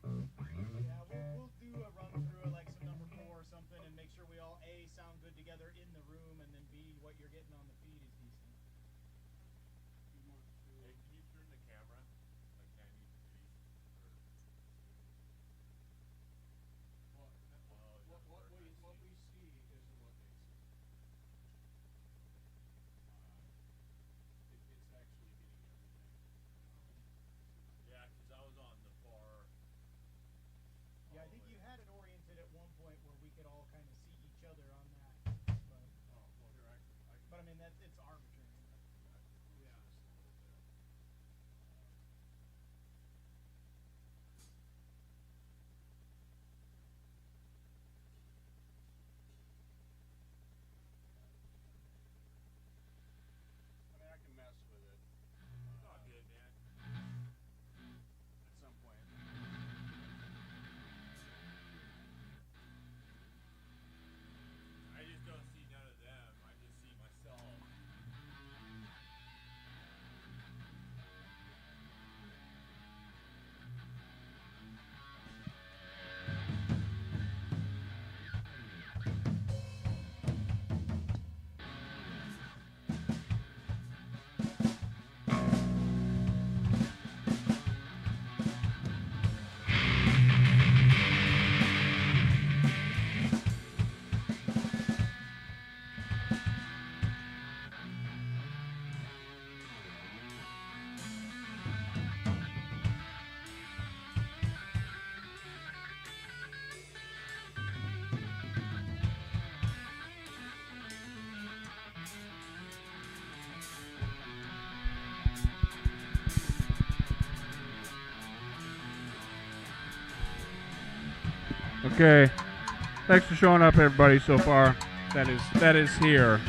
Yeah, we'll do a run through like some number 4 or something and make sure we all A, sound good together in the room, and then B, what you're getting on the feed is decent. Hey, can you turn the camera? Like 90 degrees? What we see isn't what they see. It's actually getting everything. Yeah, because I was on the far. Yeah, I think you had it oriented at one point where we could all kind of see each other on that. But, Oh, well, here I can. but I mean, it's arbitrary. Yeah. I mean, I can mess with it. It's all good, man. At some point. I just don't see none of them. I just see myself. Okay. Thanks for showing up, everybody, so far. That is here.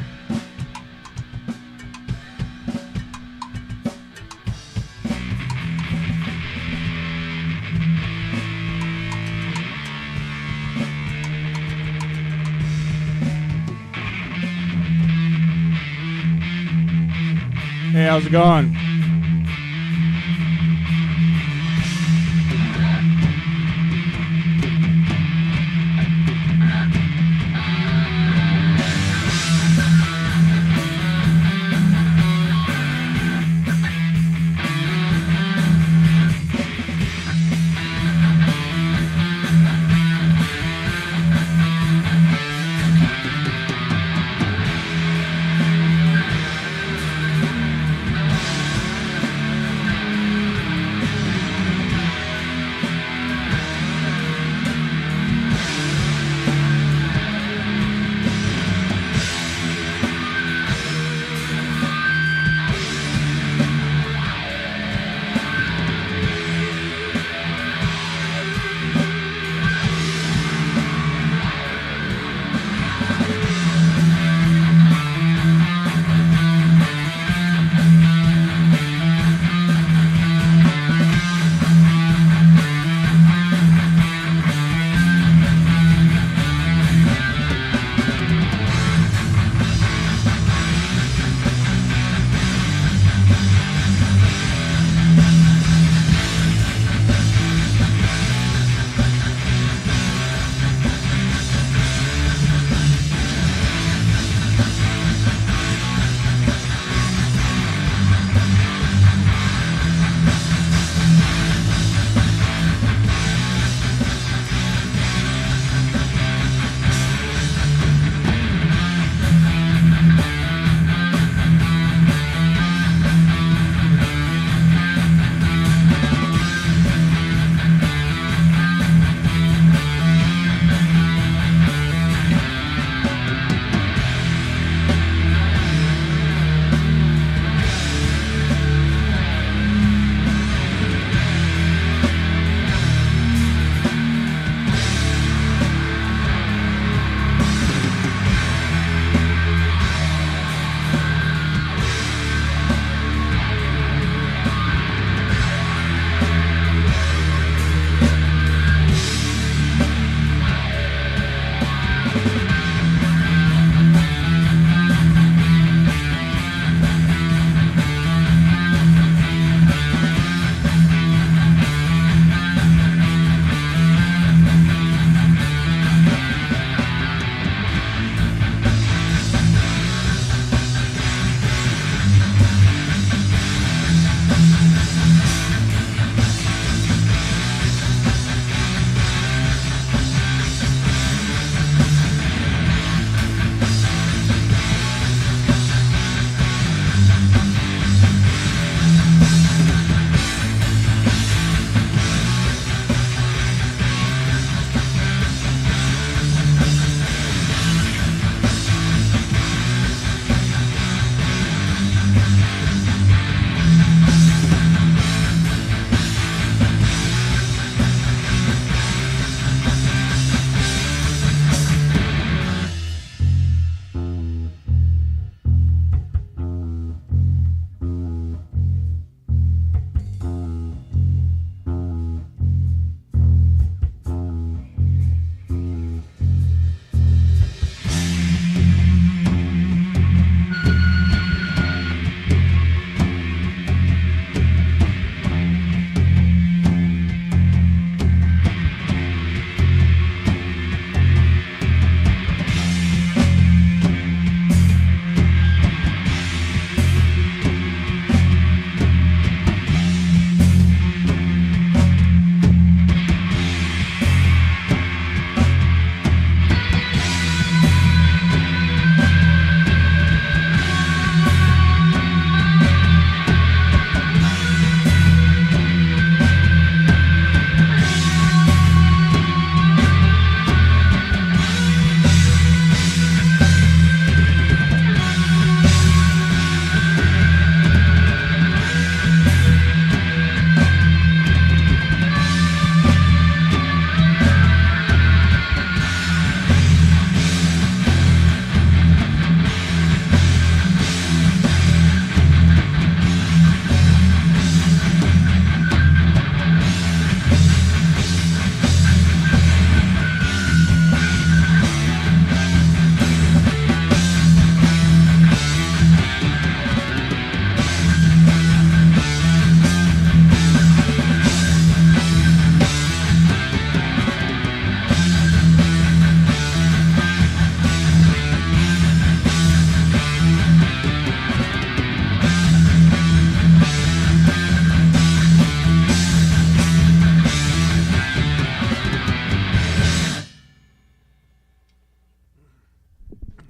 Hey, how's it going?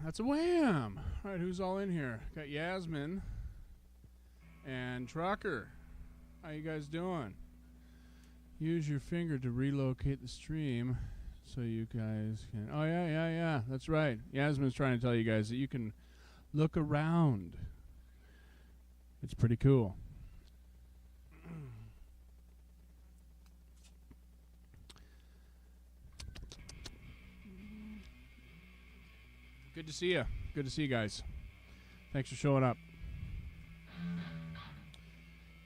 That's a wham. All right, who's all in here? Got Yasmin and Trucker. How you guys doing? Use your finger to relocate the stream so you guys can... Oh, yeah. That's right. Yasmin's trying to tell you guys that you can look around. It's pretty cool. Good to see you. Good to see you guys. Thanks for showing up.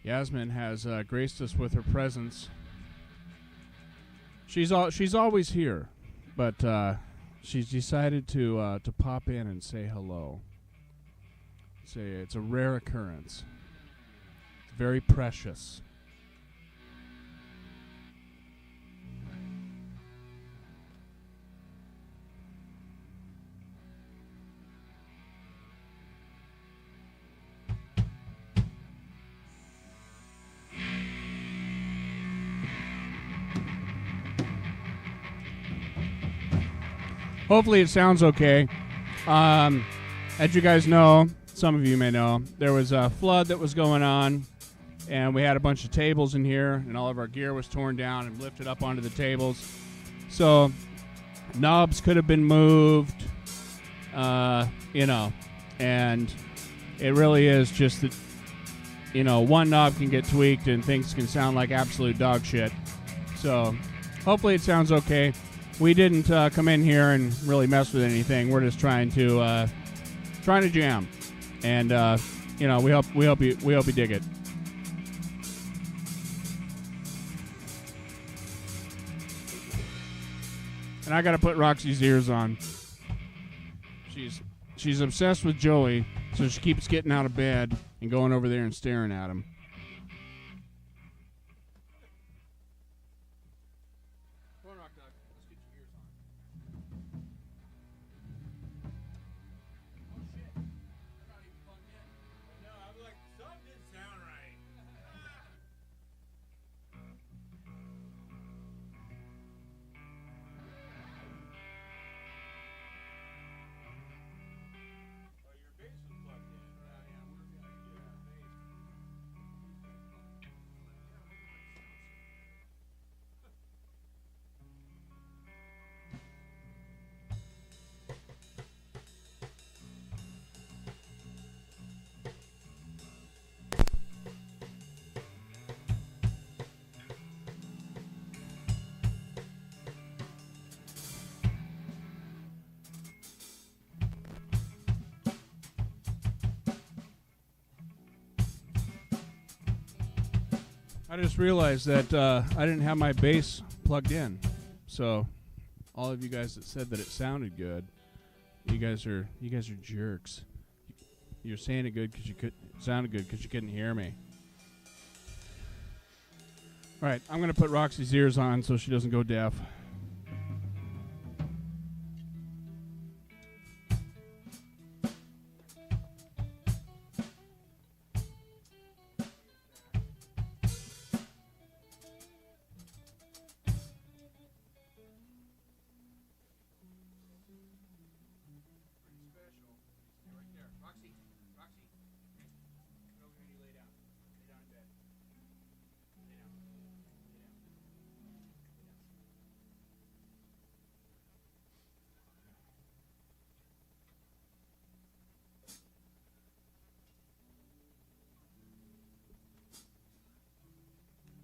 Yasmin has graced us with her presence. She's always here, but she's decided to pop in and say hello. Say it's a rare occurrence. It's very precious. Hopefully it sounds okay. As you guys know, some of you may know, there was a flood that was going on, and we had a bunch of tables in here, and all of our gear was torn down and lifted up onto the tables. So knobs could have been moved, and it really is just that, one knob can get tweaked and things can sound like absolute dog shit. So hopefully it sounds okay. We didn't come in here and really mess with anything. We're just trying to jam, and we hope you dig it. And I gotta put Roxy's ears on. She's obsessed with Joey, so she keeps getting out of bed and going over there and staring at him. I just realized that I didn't have my bass plugged in, so all of you guys that said that it sounded good, you guys are jerks. You're saying it good because it sounded good because you couldn't hear me. All right, I'm gonna put Roxy's ears on so she doesn't go deaf.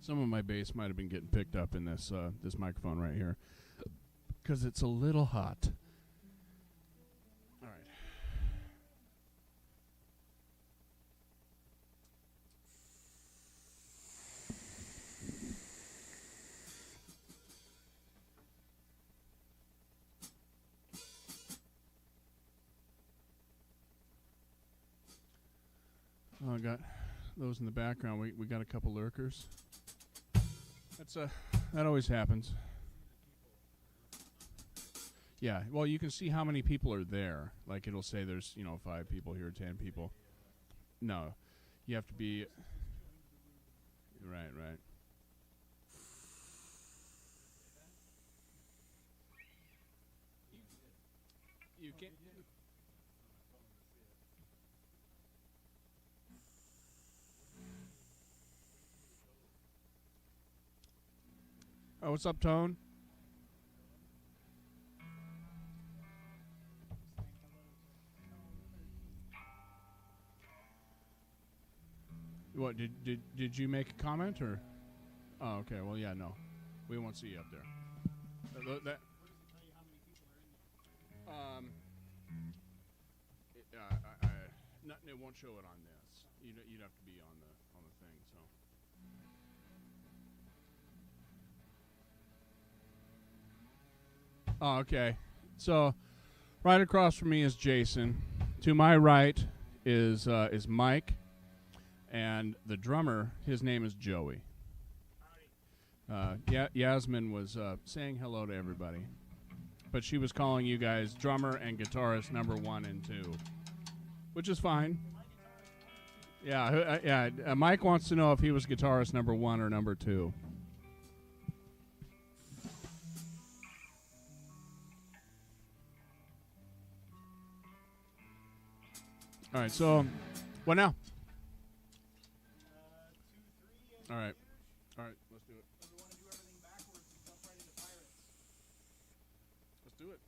Some of my bass might have been getting picked up in this this microphone right here because it's a little hot. All right. Oh, I got those in the background. We got a couple lurkers. That always happens. Yeah, well, you can see how many people are there. Like, it'll say there's, 5 people here, 10 people. No, you have to be... Right. You can't... Oh, what's up, Tone? What did you make a comment or? Oh, okay. Well, yeah, no, we won't see you up there. That it won't show it on this. You'd have to be on the thing. So. Oh, okay. So, right across from me is Jason. To my right is Mike, and the drummer. His name is Joey. Yasmin was saying hello to everybody, but she was calling you guys drummer and guitarist number 1 and 2, which is fine. Yeah. Mike wants to know if he was guitarist number 1 or number 2. All right. So, what now? 2, 3. All right. Let's do it. Do we want to do everything backwards and jump right into Pirates? Let's do it.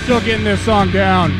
Still getting this song down.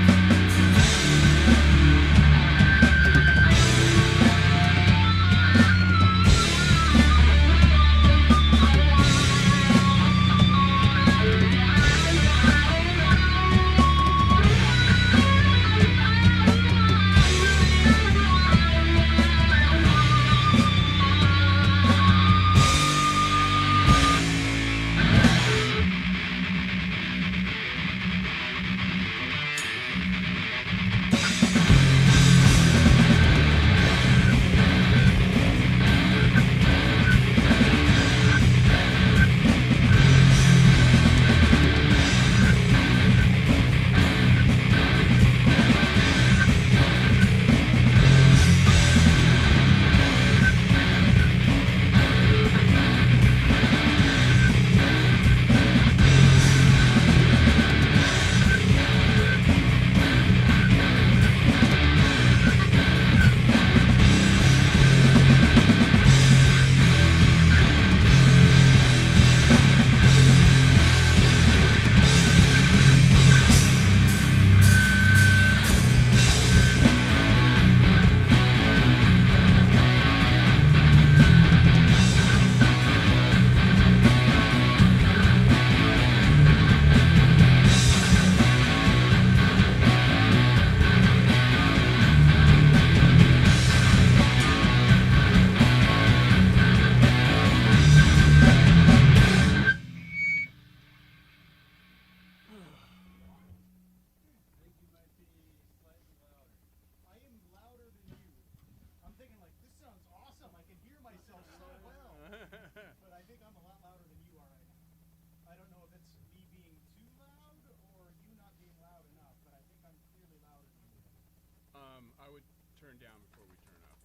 turn down before we turn up.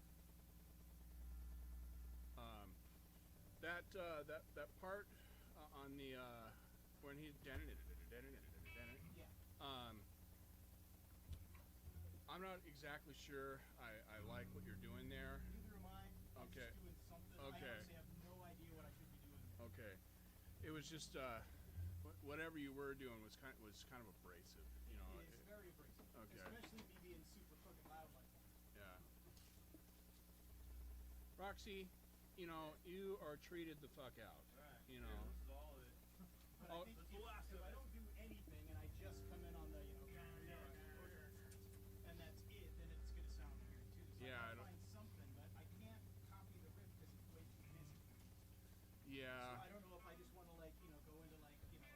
That part on the when he Yeah. I'm not exactly sure I like what you're doing there. Neither am I. I'm Okay. just doing something. Okay. I honestly have no idea what I should be doing there. Okay, it was just whatever you were doing was kind of abrasive, you know. It is very abrasive. Okay. Especially me being super fucking loud like that. Yeah. Roxy, you know, you are treated the fuck out. Right. You Yeah, know. this is all of it. But Oh. I think That's the last if of I it. don't do anything and I just come in on the, and that's it, then it's gonna sound weird too. So Yeah, I I don't- gotta find something, but I can't copy the riff because it's way too busy. Yeah. So I don't know if I just want to like, you know, go into like, you know,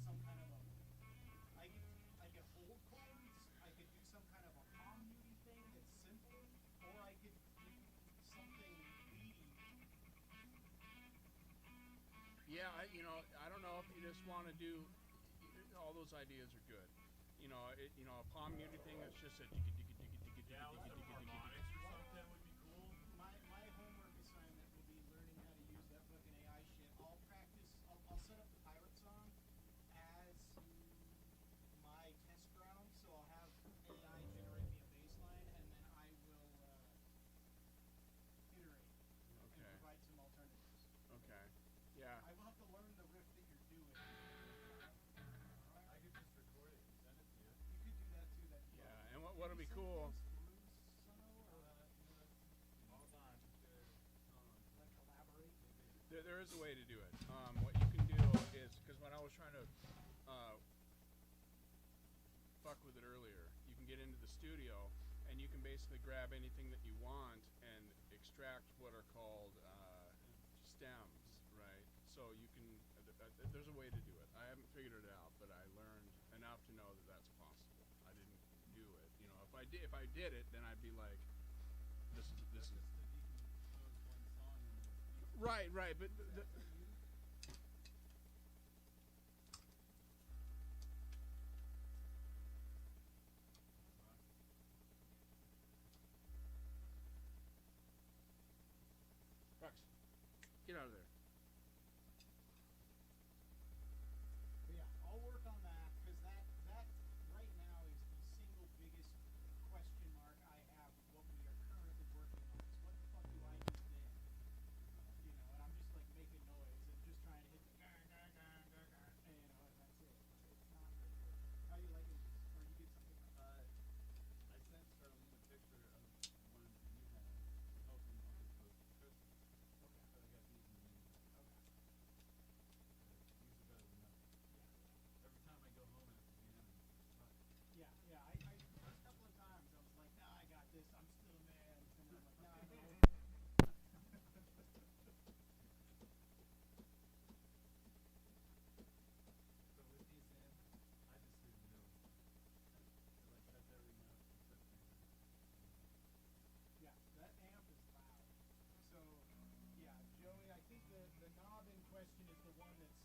some kind of a, I could hold chords, I could do some kind of a palm muty thing that's simple, or I could do something weedy. Yeah, I don't know if you just want to do all those ideas are good. You know, a palm muted thing that's just a Yeah, with some harmonics or something would be cool. My homework assignment will be learning how to use that fucking AI shit. I'll practice. I'll set up the pirate song as my test ground, so I'll have AI generate me a bass line, and then I will iterate and Okay. provide some alternatives. Okay. Yeah. I will have to learn the riff that you're doing. I could just record it and send it to you. You could do that too. That'd be Yeah, fun. and what'll be Maybe cool. something Spruce or Hold on. like collaborate. There is a way to do it. What you can do is, because when I was trying to fuck with it earlier, you can get into the studio and you can basically grab anything that you want and extract what are called stems, right? So you can, there's a way to do it. I haven't figured it out, but I learned enough to know that that's possible. I didn't do it. You know, if I did it, then I'd be like, this is Just to decompose one song and right, but Rox, get out of there. But yeah, I'll work on that because that right now is the single biggest question mark I have with what we are currently working on. Is what the fuck do I do then? You know, and I'm just like making noise and just trying to hit the and you know, and that's it. It's not very good. How you liking this? Or you get something like that? I sent Charlene a picture of one that you had, hoping on this was Christmas. Okay. But I got these in the meantime. Okay. These are better than nothing. Every time I go home after jamming, Yeah. Yeah. I first couple of times I was like, nah, I got this. I'm still a man. And then I'm like, nah, no. so with these in, I just leave them in. So I touch every note except for Yeah, that amp is loud. So, yeah, Joey, I think the knob in question is the one that's,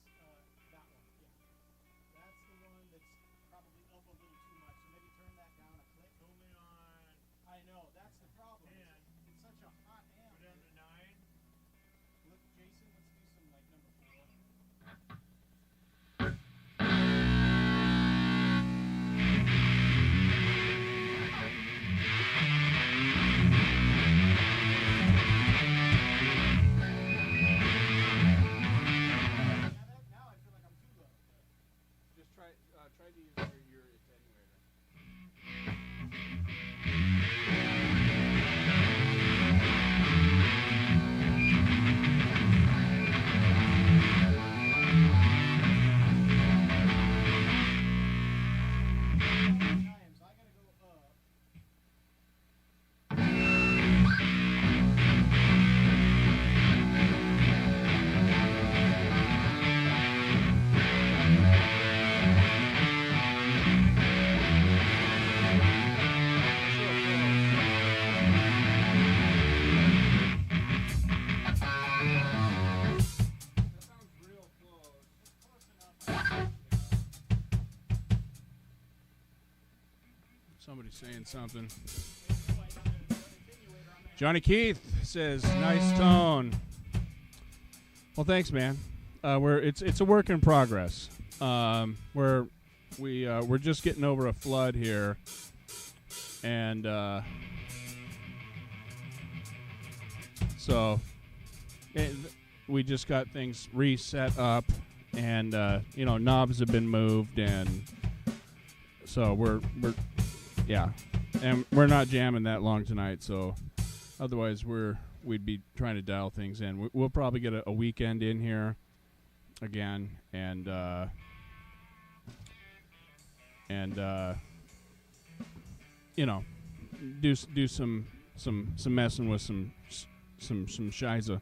that one, yeah. That's the one that's probably up a little too much, so maybe turn that down a click. only on I know, that's the problem. Man. It's such a hot amp. go down to 9. Look, Jason, let's do some, like, number 4. Now I feel like I'm too low. Just try to use your attenuator. Times I gotta go up. That sounds real close. It's close enough. Somebody's saying something. It's quite good. Johnny Keith says, nice tone. Well, thanks, man. It's a work in progress. We're just getting over a flood here, and so we just got things reset up, and knobs have been moved, and so we're and we're not jamming that long tonight. So otherwise we'd be trying to dial things in. We'll probably get a weekend in here again, and do some messing with some shiza.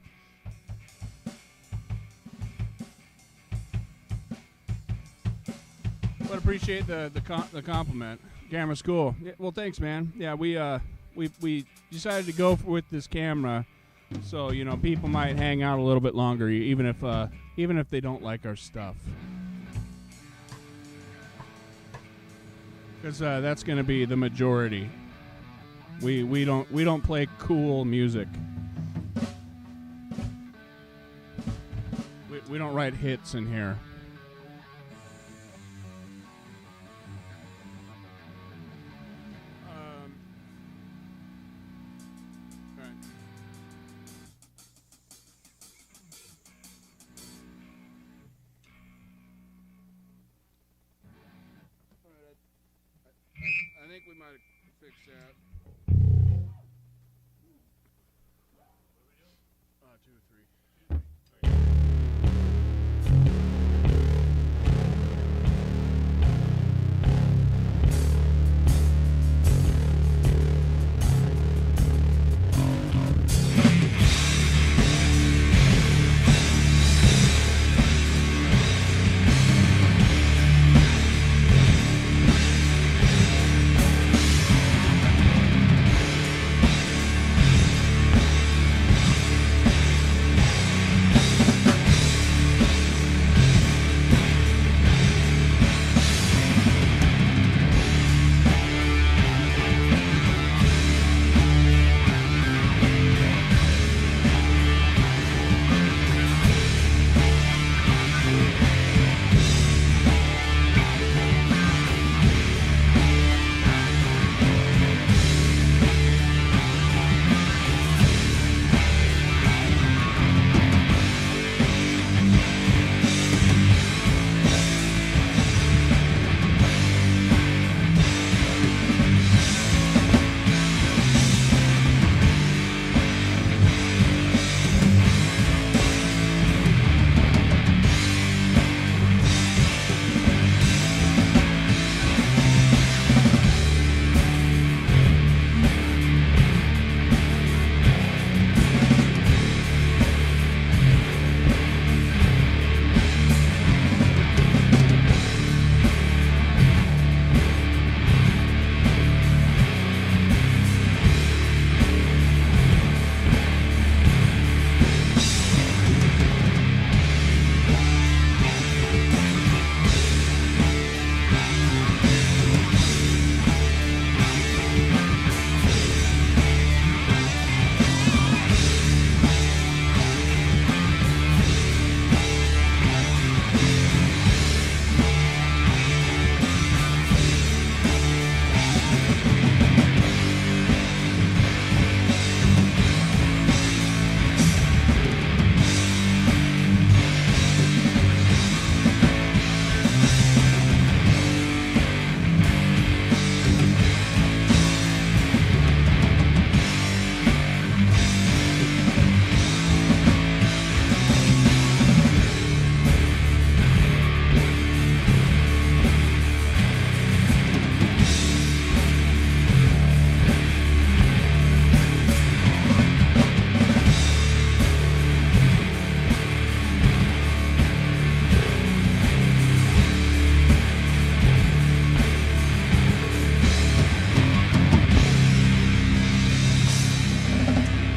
But appreciate the compliment. Camera's cool. Yeah, well, thanks, man. Yeah, we decided to go with this camera, so people might hang out a little bit longer, even if they don't like our stuff, because that's going to be the majority. We don't play cool music. We don't write hits in here. I think we might have fixed that. 2, 3.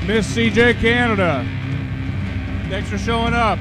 Miss CJ Canada, thanks for showing up.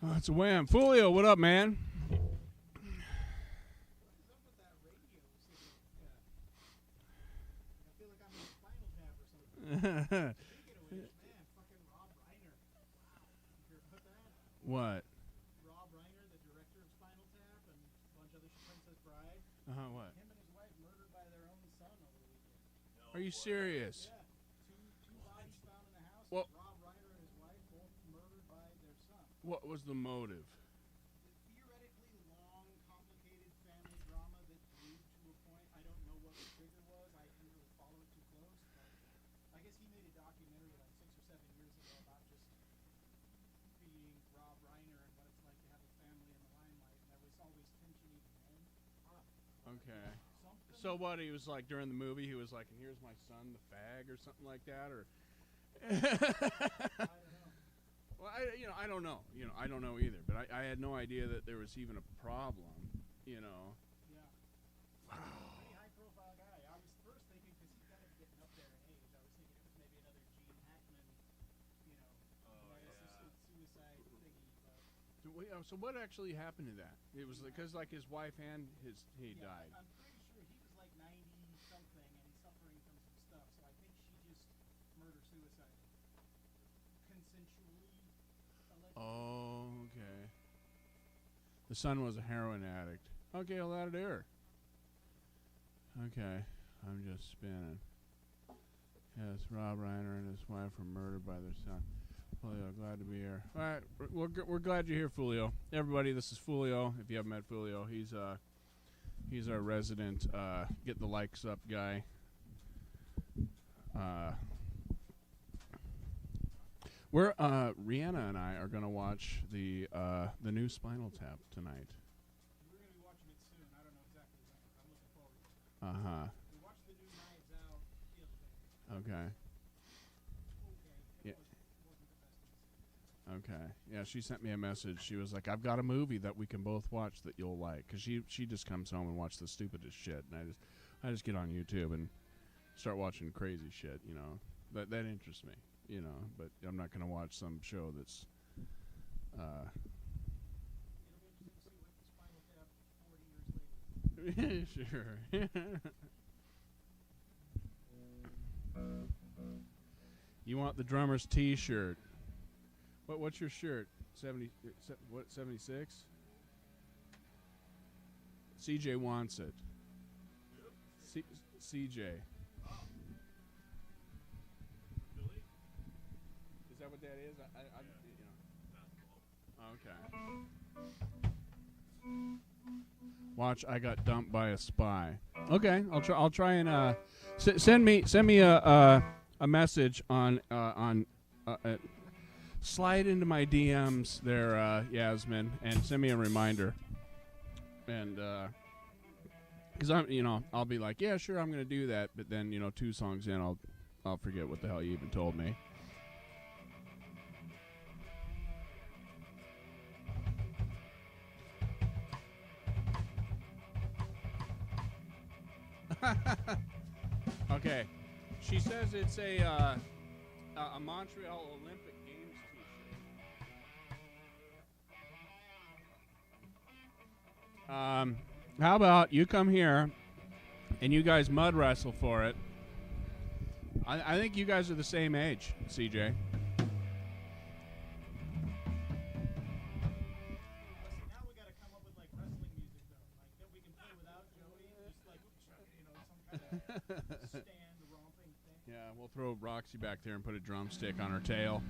Oh, it's a wham. Fulio, what up, man? What is up with that radio signal? I feel like I'm in Spinal Tap or something. Speaking of which, man, fucking Rob Reiner. Wow. You hear about that? What? Rob Reiner, the director of Spinal Tap and a bunch of other Princess Bride. What? Him and his wife murdered by their own son over the weekend. Are you serious? Yeah. Two bodies found in the house. Well- Rob Reiner and his wife both murdered by their son. What was the motive? Theoretically long, complicated family drama that grew to a point. I don't know what the trigger was. I didn't really follow it too close, but I guess he made a documentary like 6 or 7 years ago about just being Rob Reiner and what it's like to have a family in the limelight, and there was always tension even then. Okay. Something. So what? He was like during the movie. He was like, "And here's my son, the fag," or something like that, or. I don't know. Well, I don't know. I don't know either. But I had no idea that there was even a problem. Yeah. Pretty high-profile guy. I was first thinking because he's kind of getting up there in age. I was thinking it was maybe another Gene Hackman, narcissistic suicide thingy. But So what actually happened to that? It was because like his wife and he yeah, died. I'm pretty sure he was like 90 something and he's suffering from some stuff. So I think she just murder-suicided consensually. Allegedly. Oh, okay. The son was a heroin addict. Okay, well, that'll do her. Okay, I'm just spinning. Yes, Rob Reiner and his wife were murdered by their son. Fulio, glad to be here. All right, we're glad you're here, Fulio. Everybody, this is Fulio. If you haven't met Fulio, he's our resident get the likes up guy. We're Rihanna and I are gonna watch the new Spinal Tap tonight. We're going to be watching it soon. I don't know exactly when. I'm looking forward to it. We watched the new Knives Out the other day. Okay. Okay. Yeah. It wasn't the best thing. Okay. Yeah, she sent me a message. She was like, "I've got a movie that we can both watch that you'll like." Because she just comes home and watches the stupidest shit, and I just get on YouTube and start watching crazy shit. That interests me. But I'm not gonna watch some show that's. It'll be interesting to see what the Spinal Tap 40 years later. Sure. You want the drummer's T-shirt? What's your shirt? 76? CJ wants it. CJ. Billy? Is that what that is? Okay. Watch, I got dumped by a spy. Okay, I'll try and send me a message on slide into my DMs there, Yasmin, and send me a reminder. And because I'll be like, yeah, sure, I'm gonna do that, but then 2 songs in, I'll forget what the hell you even told me. Okay, she says it's a Montreal Olympic Games T-shirt. How about you come here and you guys mud wrestle for it? I think you guys are the same age, CJ. Now we got to come up with like wrestling music though, like that we can play without Joey, just like some kind of stand romping thing. Yeah, we'll throw Roxy back there and put a drumstick on her tail.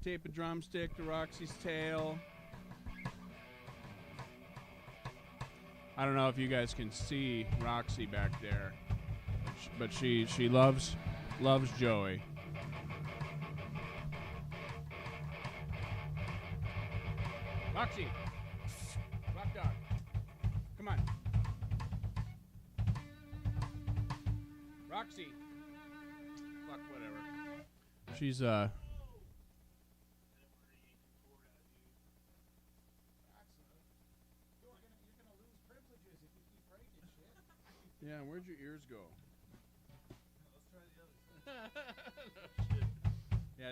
Tape a drumstick to Roxy's tail. I don't know if you guys can see Roxy back there, but she loves Joey. Roxy, rock dog, come on. Roxy, fuck whatever. She's You're gonna lose privileges if you keep breaking shit. yeah. Where'd your ears go? Let's try the other side.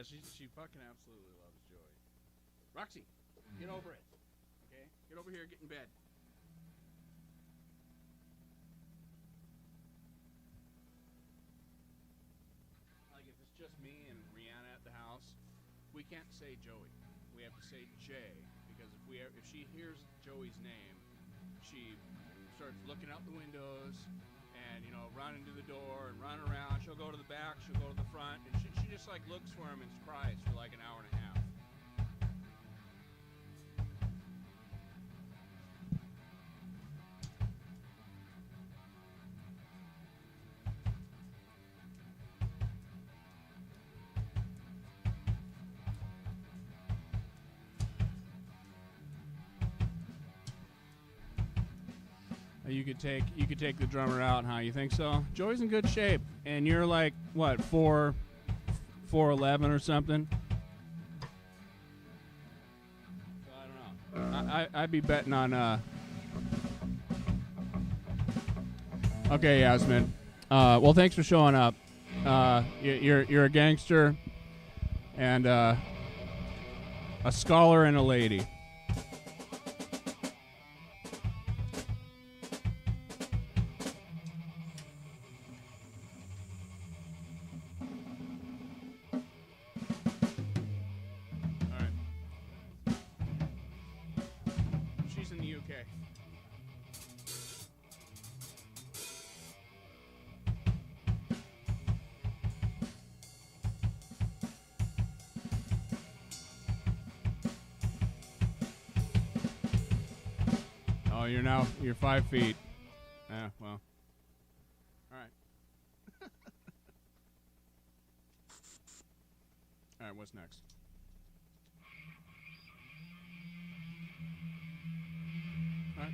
Yeah, she fucking absolutely loves Joey. Roxy, get over it. Okay? Get over here, get in bed. Like if it's just me and Rihanna at the house, we can't say Joey. We have to say Jay, because if she hears Joey's name, she starts looking out the windows and running to the door and running around. She'll go to the back, she'll go to the front, and she just like looks for him and cries for like an hour and a half. You could take the drummer out, huh? You think so? Joey's in good shape, and you're like what, 4'11" or something? So I don't know. I'd be betting on. Okay, Yasmin. Well, thanks for showing up. You're a gangster, and a scholar and a lady. You're 5 feet. Yeah, well. All right. All right, what's next? All right.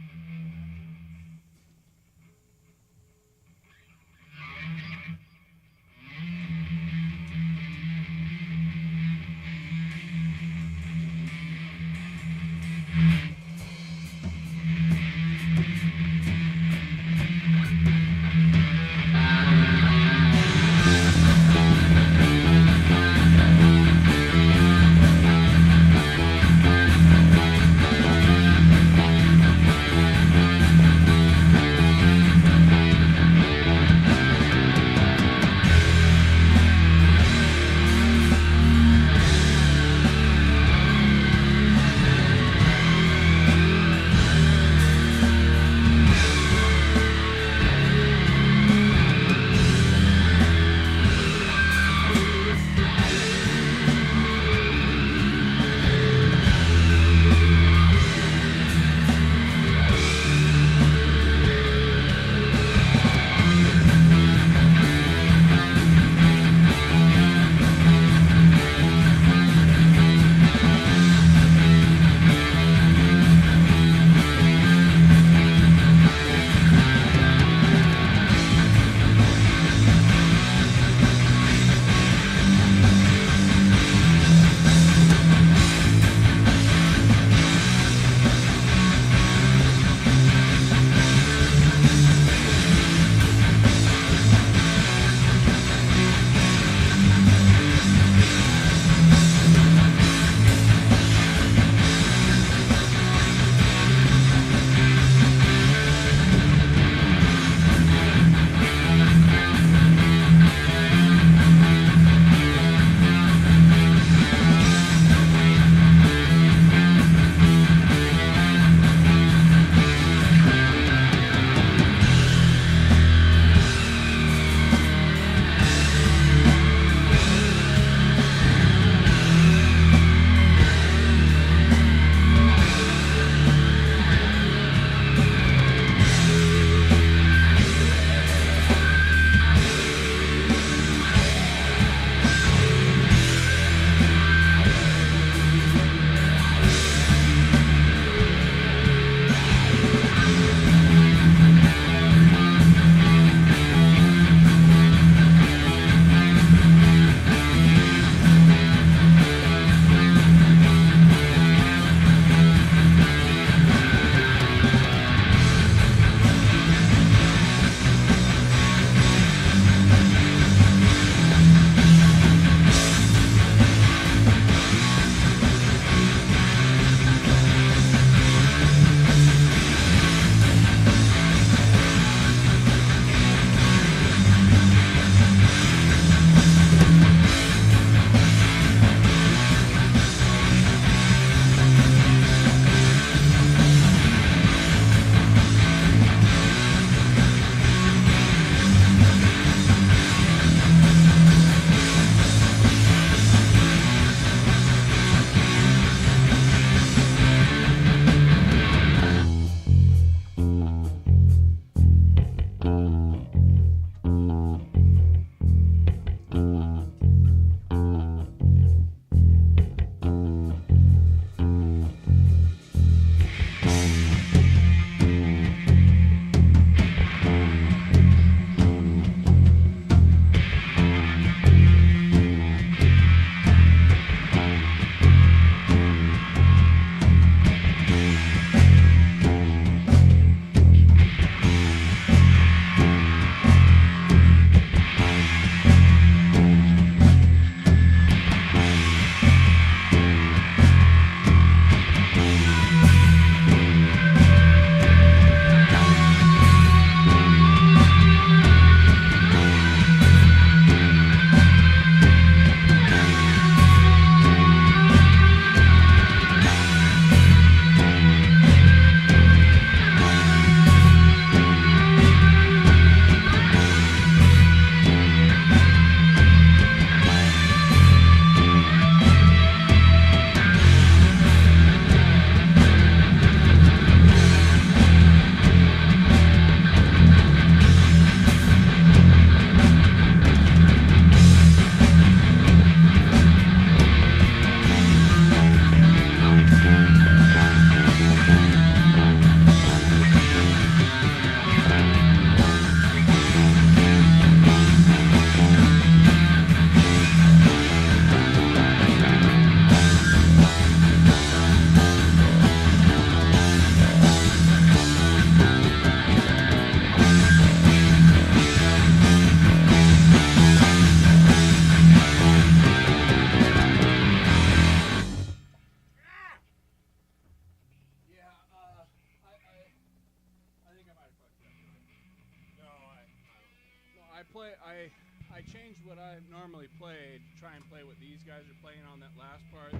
I changed what I normally played to try and play what these guys are playing on that last part.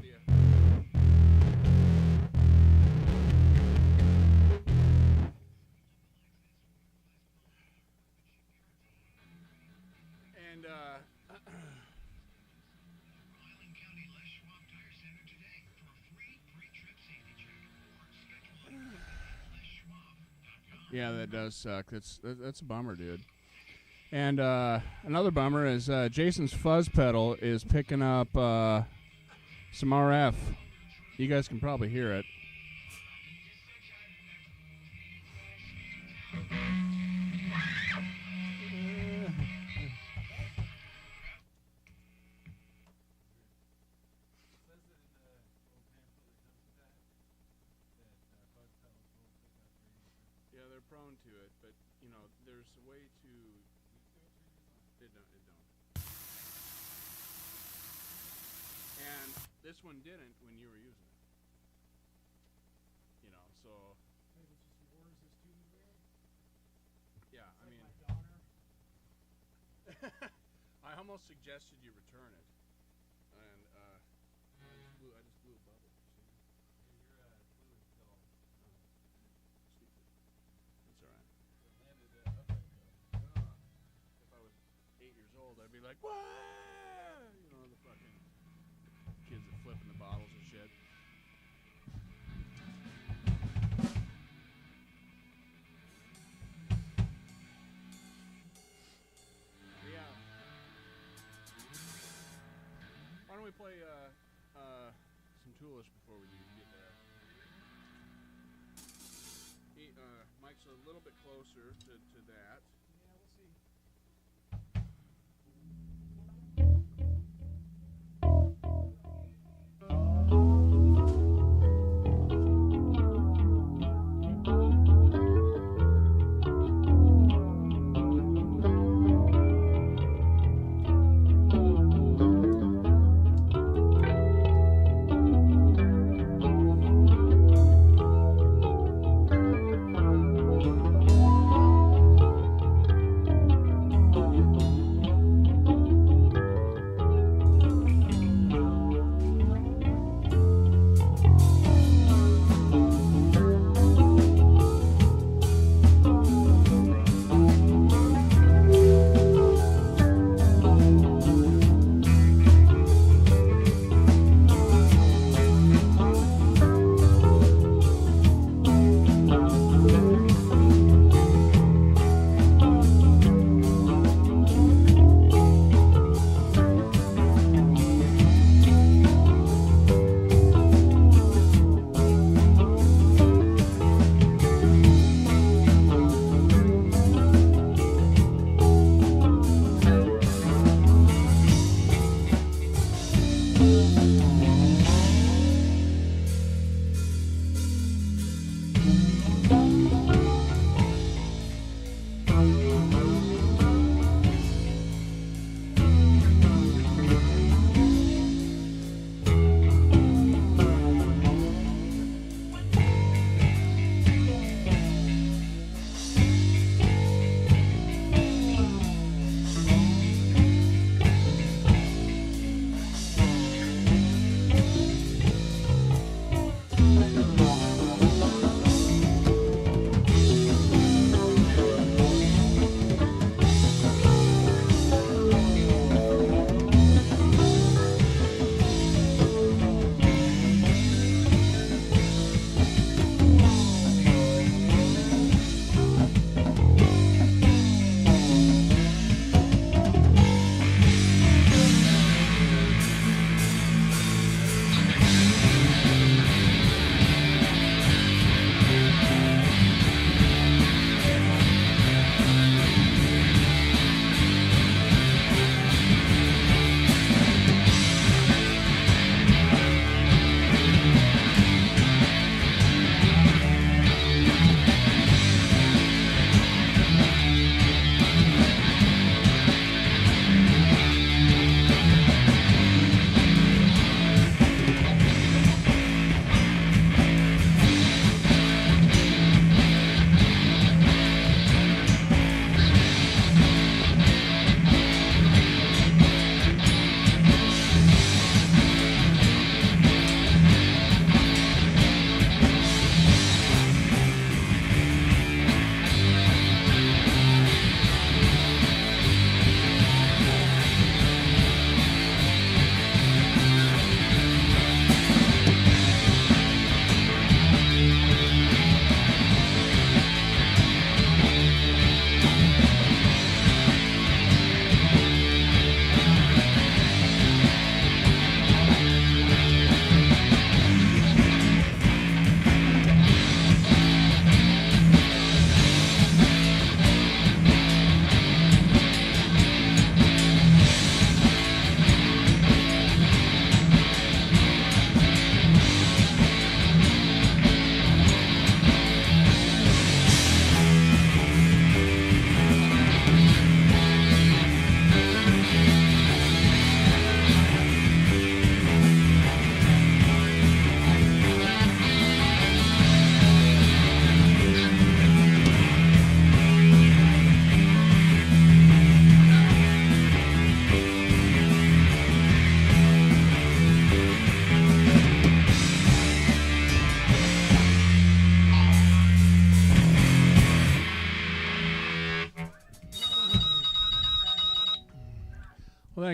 And yeah, that does suck. That's a bummer, dude. And another bummer is Jason's fuzz pedal is picking up some RF. You guys can probably hear it. Yeah, they're prone to it, but you know, there's a way to. It don't. And this one didn't when you were using it. You know, so. Maybe it's just yours is too weird. Yeah, It's I like mean. my daughter. I almost suggested you return it, and I just blew a bubble. That's all right. If I was 8 years old, I'd be like, "What?" You know, the fucking kids that flipping the bottles and shit. Yeah. Why don't we play some Toolish before we get there? Mike's a little bit closer to that. Yeah, we'll see.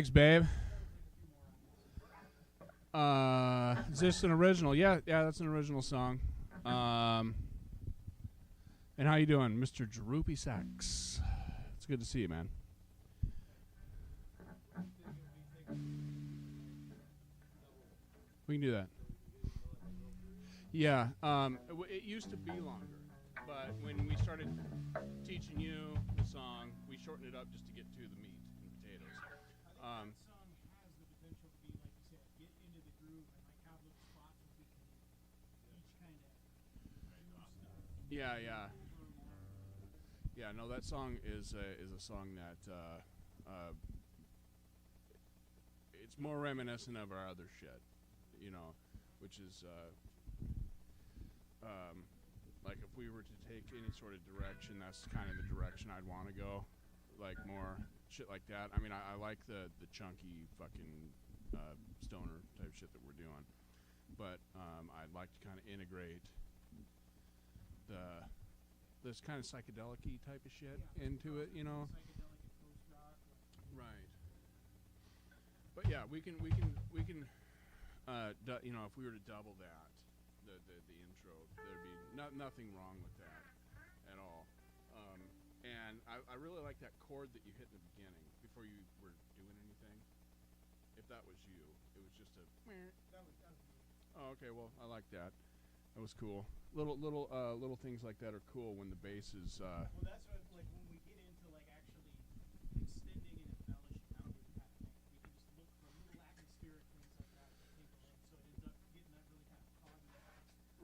Thanks, babe. Is this an original? Yeah, that's an original song. And how you doing, Mr. Droopy Sax? It's good to see you, man. We can do that. Yeah, it used to be longer, but when we started teaching you the song, we shortened it up just to get to the meat and potatoes. That song has the potential to be, like you said, get into the groove and like have little spots where we can each kind of do stuff. Yeah. No, that song is a song that it's more reminiscent of our other shit, you know, which is like if we were to take any sort of direction, that's kind of the direction I'd want to go, like more shit like that. I mean, I like the chunky fucking stoner type shit that we're doing, but I'd like to kind of integrate this kind of psychedelic-y type of shit into it, you know. Psychedelic and post-rock. Right. But yeah, we can you know, if we were to double that, the intro, there'd be nothing wrong with that at all. And I really like that chord that you hit in the beginning before you were doing anything. If that was you, it was just a. That was me. Oh, okay. Well, I like that. That was cool. Little things like that are cool when the bass is. Well, that's what, like, when we get into like actually extending and embellishing melody kind of thing, we can just look for little atmospheric things like that tinkle in, so it ends up getting that really kind of cognitive.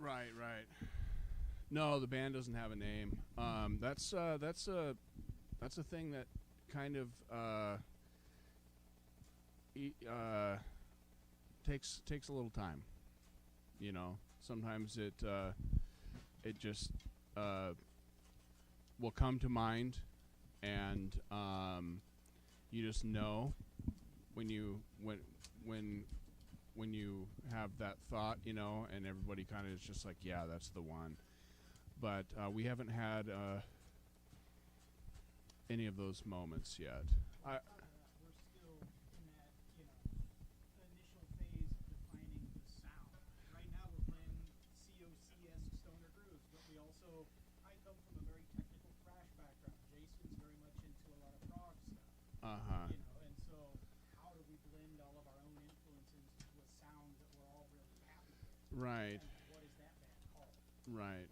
Right. No, the band doesn't have a name. That's a thing that kind of takes a little time. You know, sometimes it just will come to mind, and you just know when you have that thought, you know, and everybody kind of is just like, yeah, that's the one. But we haven't had any of those moments yet. We're still in that, you know, initial phase of defining the sound. Right now we're playing COC-esque stoner grooves, but I come from a very technical thrash background. Jason's very much into a lot of prog stuff. You know, and so how do we blend all of our own influences into a sound that we're all really happy with? Right. And what is that band called? Right.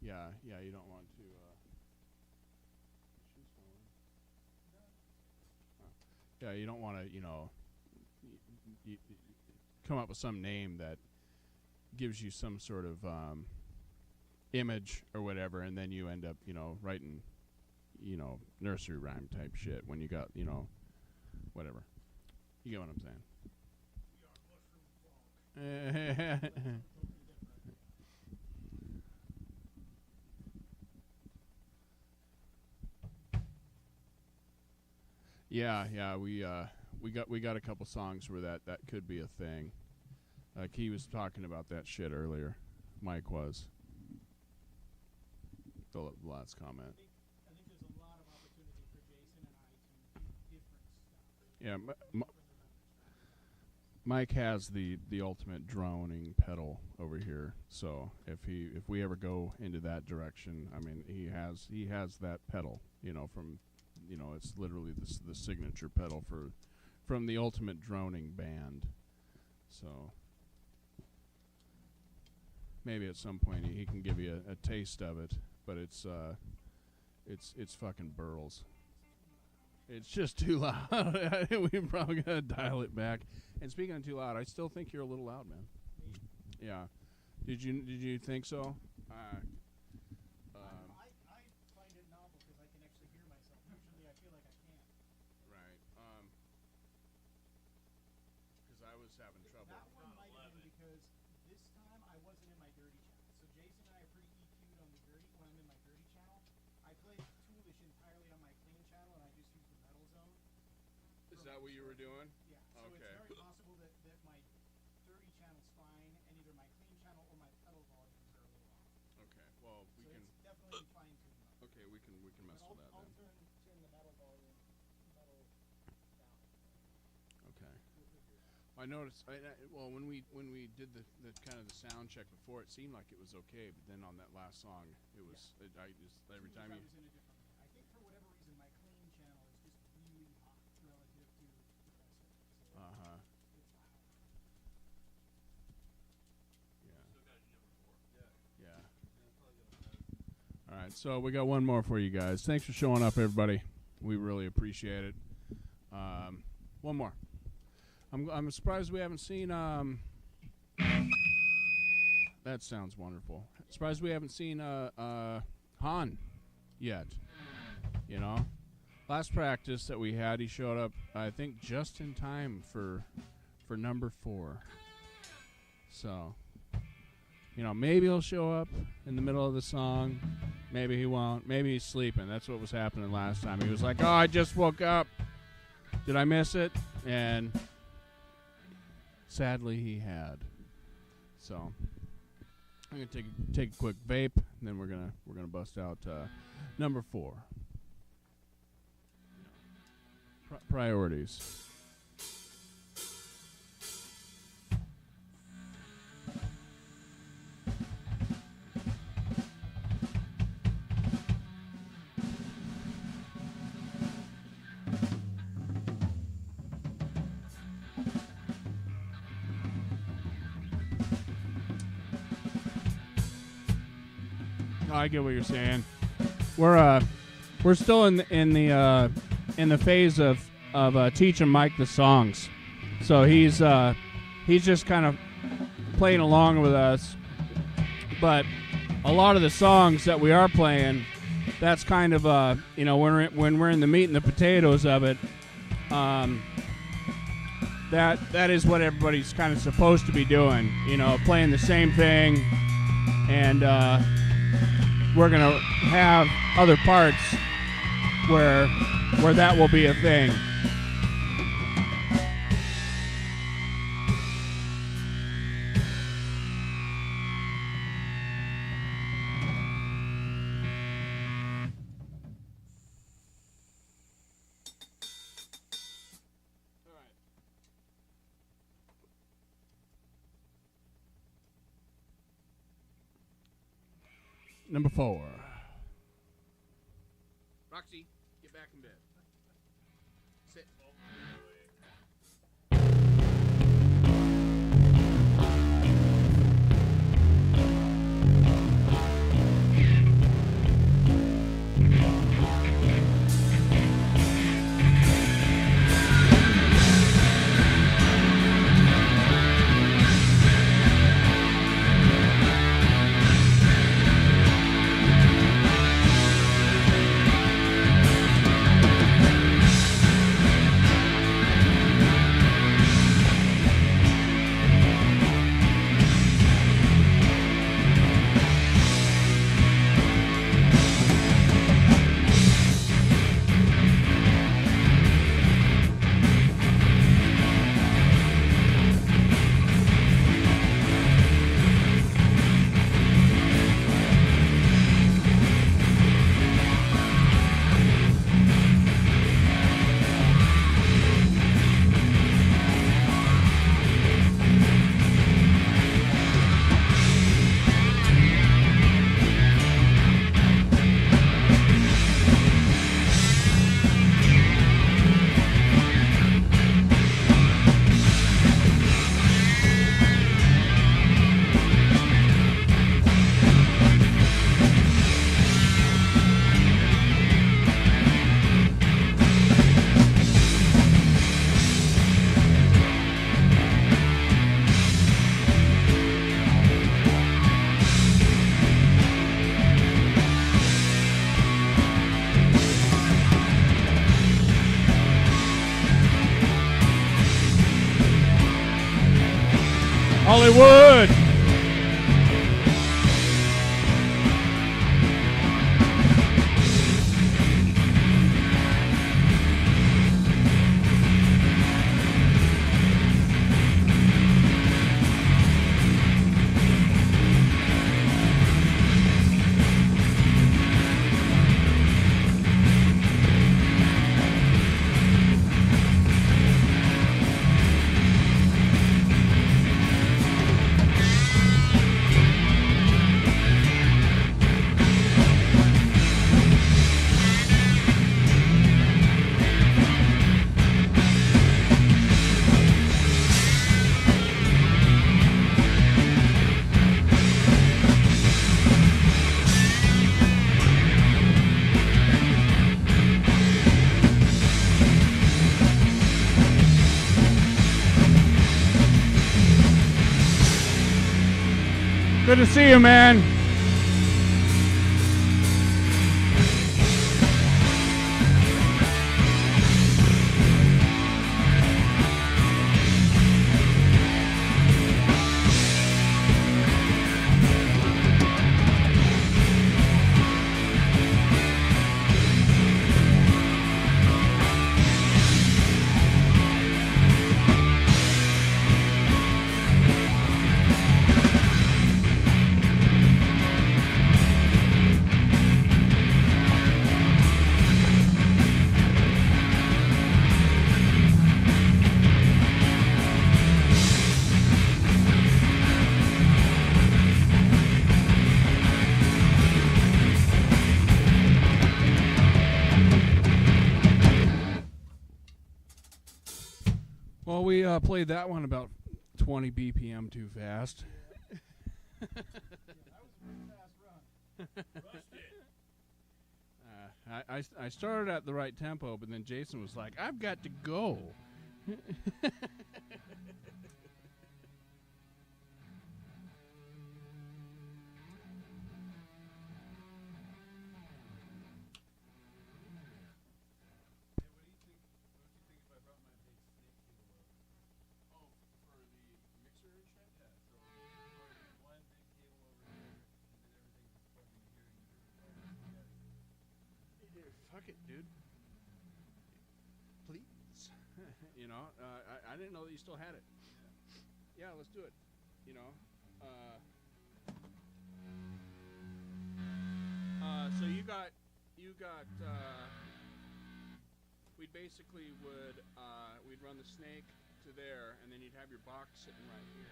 Yeah, you don't want to. She's falling. Yeah, you don't want to, you know, come up with some name that gives you some sort of image or whatever, and then you end up, you know, writing, you know, nursery rhyme type shit when you got, you know, whatever. You get what I'm saying? Yeah, we got a couple songs where that could be a thing. Like he was talking about that shit earlier. Mike was. The last comment. I think there's a lot of opportunity for Jason and I to do different stuff. Yeah, Mike has the ultimate droning pedal over here. So if we ever go into that direction, I mean, he has that pedal. You know, from, you know, it's literally the signature pedal from the ultimate droning band. So maybe at some point he can give you a taste of it, but it's fucking burls. It's just too loud. We probably gotta dial it back. And speaking of too loud, I still think you're a little loud, man. Yeah. Did you think so? I find it novel because I can actually hear myself. Usually I feel like I can't. Right. Because I was having trouble. That one might have been because this time I wasn't in my dirty channel. So Jason and I are pretty EQ'd on the dirty when I'm in my dirty channel. I play Toolish entirely on my clean channel, and I just use the metal zone. Is that what you were doing? Yeah. So Okay. it's very possible that my dirty channel's fine, and either my clean channel or my pedal volumes are a little off. Okay. Well, we So can. it's definitely fine-tuned. Okay, we can mess with that I'll then. turn the metal volume down I noticed. Well, when we did the kind of the sound check before, it seemed like it was okay, but then on that last song, it was. I just every time you. I was in a different mode. I think for whatever reason, my clean channel is just really hot relative to the rest of it. So Uh huh. it's loud. Yeah. Still got to do number 4. Yeah. Yeah. Yeah, probably gonna All right. So we got one more for you guys. Thanks for showing up, everybody. We really appreciate it. One more. I'm surprised we haven't seen. That sounds wonderful. Surprised we haven't seen Han yet. You know, last practice that we had, he showed up. I think just in time for number 4. So, you know, maybe he'll show up in the middle of the song. Maybe he won't. Maybe he's sleeping. That's what was happening last time. He was like, "Oh, I just woke up. Did I miss it?" And sadly, he had. So I'm gonna take a quick vape, and then we're gonna bust out number 4. Priorities. I get what you're saying. We're still in the phase of teaching Mike the songs, so he's just kind of playing along with us. But a lot of the songs that we are playing, that's kind of you know, when we're in the meat and the potatoes of it, that is what everybody's kind of supposed to be doing. You know, playing the same thing, and we're gonna have other parts where that will be a thing. Number 4. Roxy, get back in bed. Sit. Hollywood. Good to see you, man. Well, we played that one about 20 BPM too fast. Yeah, that was a pretty fast run. Rushed it. I started at the right tempo, but then Jason was like, I've got to go. Hey, what do you think? What would you think if I brought my big snake cable over? Oh, for the mixer and shit? Yeah, so one big cable over here, and then everything just plugged in here, and you can plug it together. Fuck it, dude. Please. You know, I didn't know that you still had it. Yeah, let's do it. You know, so you got, we basically would, we'd run the snake to there, and then you'd have your box sitting right here.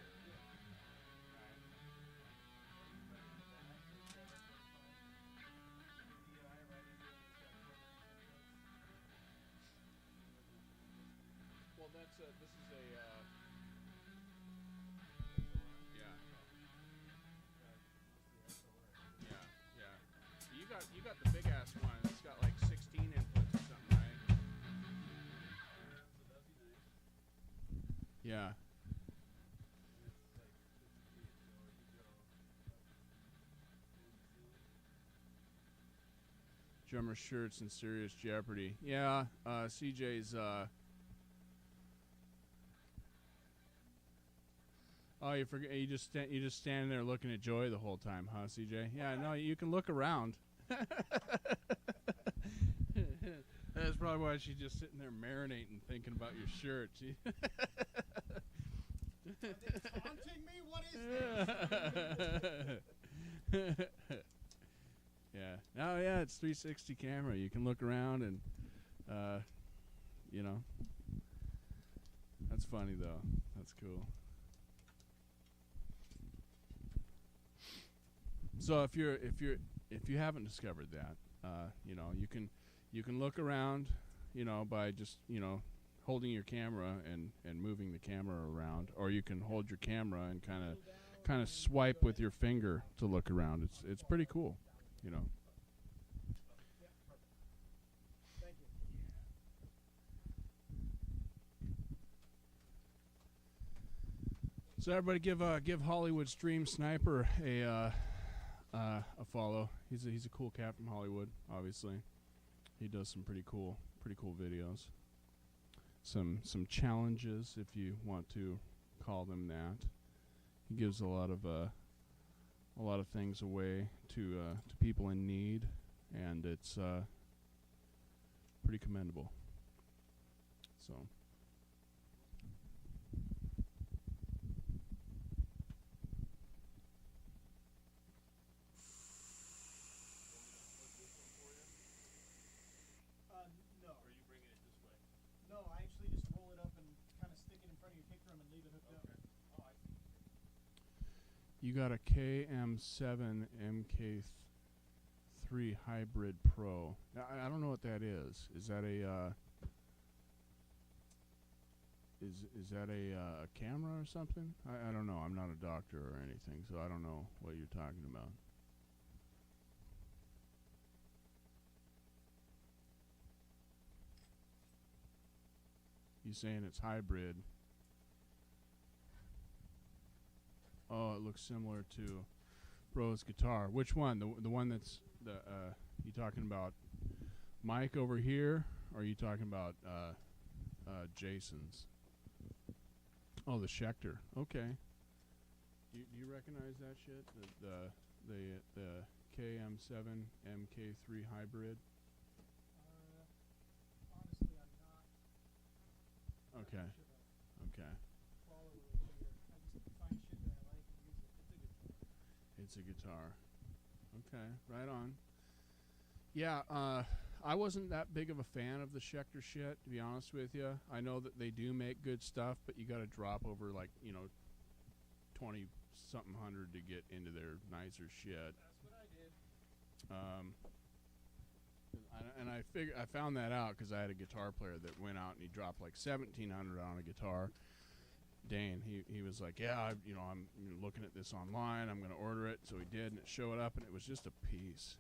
Well, that's this is a, yeah, yeah. You got the big ass one. It's got like 16 inputs or something, right? Yeah. Drummer shirts in serious jeopardy. Yeah, CJ's. Oh, you forget. You just standing there looking at Joy the whole time, huh, CJ? Yeah, no, you can look around. That's probably why she's just sitting there marinating, thinking about your shirt. It's haunting me? What is this? Yeah. Oh, yeah, it's 360 camera. You can look around and, you know. That's funny, though. That's cool. So if you haven't discovered that, you know, you can look around, you know, by just, you know, holding your camera and moving the camera around, or you can hold your camera and kind of swipe with your finger to look around. It's pretty cool, you know. Thank you. So everybody give Hollywood Stream Sniper a follow. He's a cool cat from Hollywood, obviously. He does some pretty cool videos. Some challenges, if you want to call them that. He gives a lot of things away to people in need, and it's pretty commendable. So. No. Or are you bringing it this way? No, I actually just roll it up and kind of stick it in front of your kick drum and leave it hooked up. Oh, I see. You got a KM7 MK3 Hybrid Pro. Now, I don't know what that is. Is that a is that a camera or something? I don't know. I'm not a doctor or anything, so I don't know what you're talking about. You saying it's hybrid? Oh, it looks similar to. Bro's guitar. Which one? The one that's the you talking about Mike over here, or are you talking about Jason's? Oh, the Schecter. Okay. Do you recognize that shit? The KM7 MK3 hybrid. Honestly, I'm not. Okay. Sure Okay. follow it here. I just find shit that I like and use it. It's a guitar. It's a guitar. Okay, right on. Yeah, I wasn't that big of a fan of the Schecter shit, to be honest with you. I know that they do make good stuff, but you got to drop over like 20 something hundred to get into their nicer shit. That's what I did. And I found that out because I had a guitar player that went out and he dropped like 1,700 on a guitar. Dane, he was like, yeah, I'm looking at this online. I'm going to order it. So he did, and it showed up, and it was just a piece.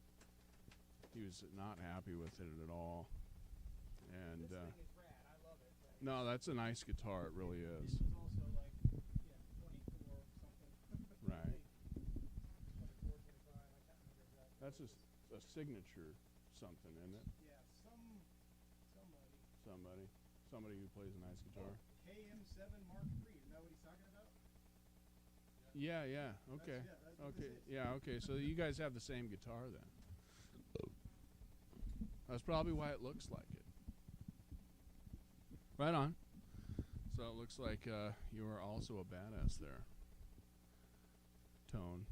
He was not happy with it at all. And This thing is rad. I love it. But no, that's a nice guitar. It really is. It was also like 24 something. Right. 24, 25. I can't remember exactly. That's a signature something, isn't it? Yeah, Somebody who plays a nice guitar. KM7 Mark III. Isn't that what he's talking about? Yeah. Okay. That's what Okay. this is. Yeah. Okay. So you guys have the same guitar then. That's probably why it looks like it. Right on. So it looks like you are also a badass there. Tone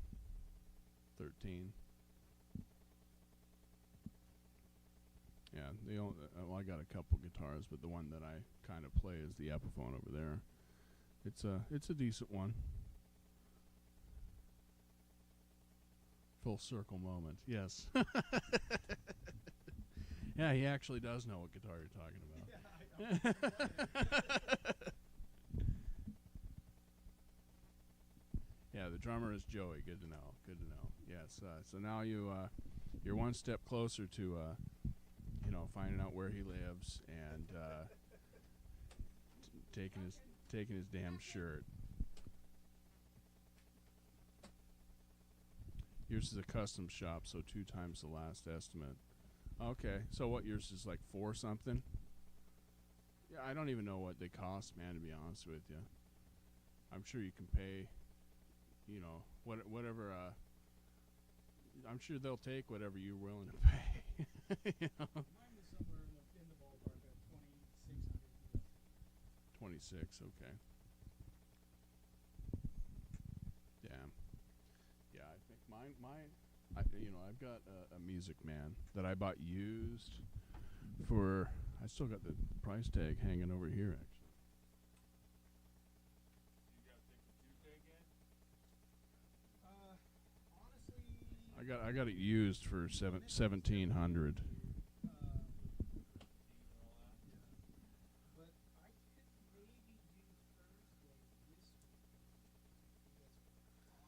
13. Yeah, I got a couple guitars, but the one that I kind of play is the Epiphone over there. It's a decent one. Full circle moment. Yes. Yeah, he actually does know what guitar you're talking about. Yeah, the drummer is Joey. Good to know. Yes. So now you're one step closer to finding out where he lives and taking his damn shirt. Yours is a custom shop, so 2 times the last estimate. Okay, so what, yours is like 4 something? Yeah, I don't even know what they cost, man, to be honest with you. I'm sure you can pay, whatever, I'm sure they'll take whatever you're willing to pay. Mine was somewhere in the ballpark of 2,600. 26, okay. Yeah, I think I've got a Music Man that I bought used for, I still got the price tag hanging over here, actually. You gotta take the Tuesday again? Honestly, I got it used for 1,700. but I could maybe do Thursday this week. You guys are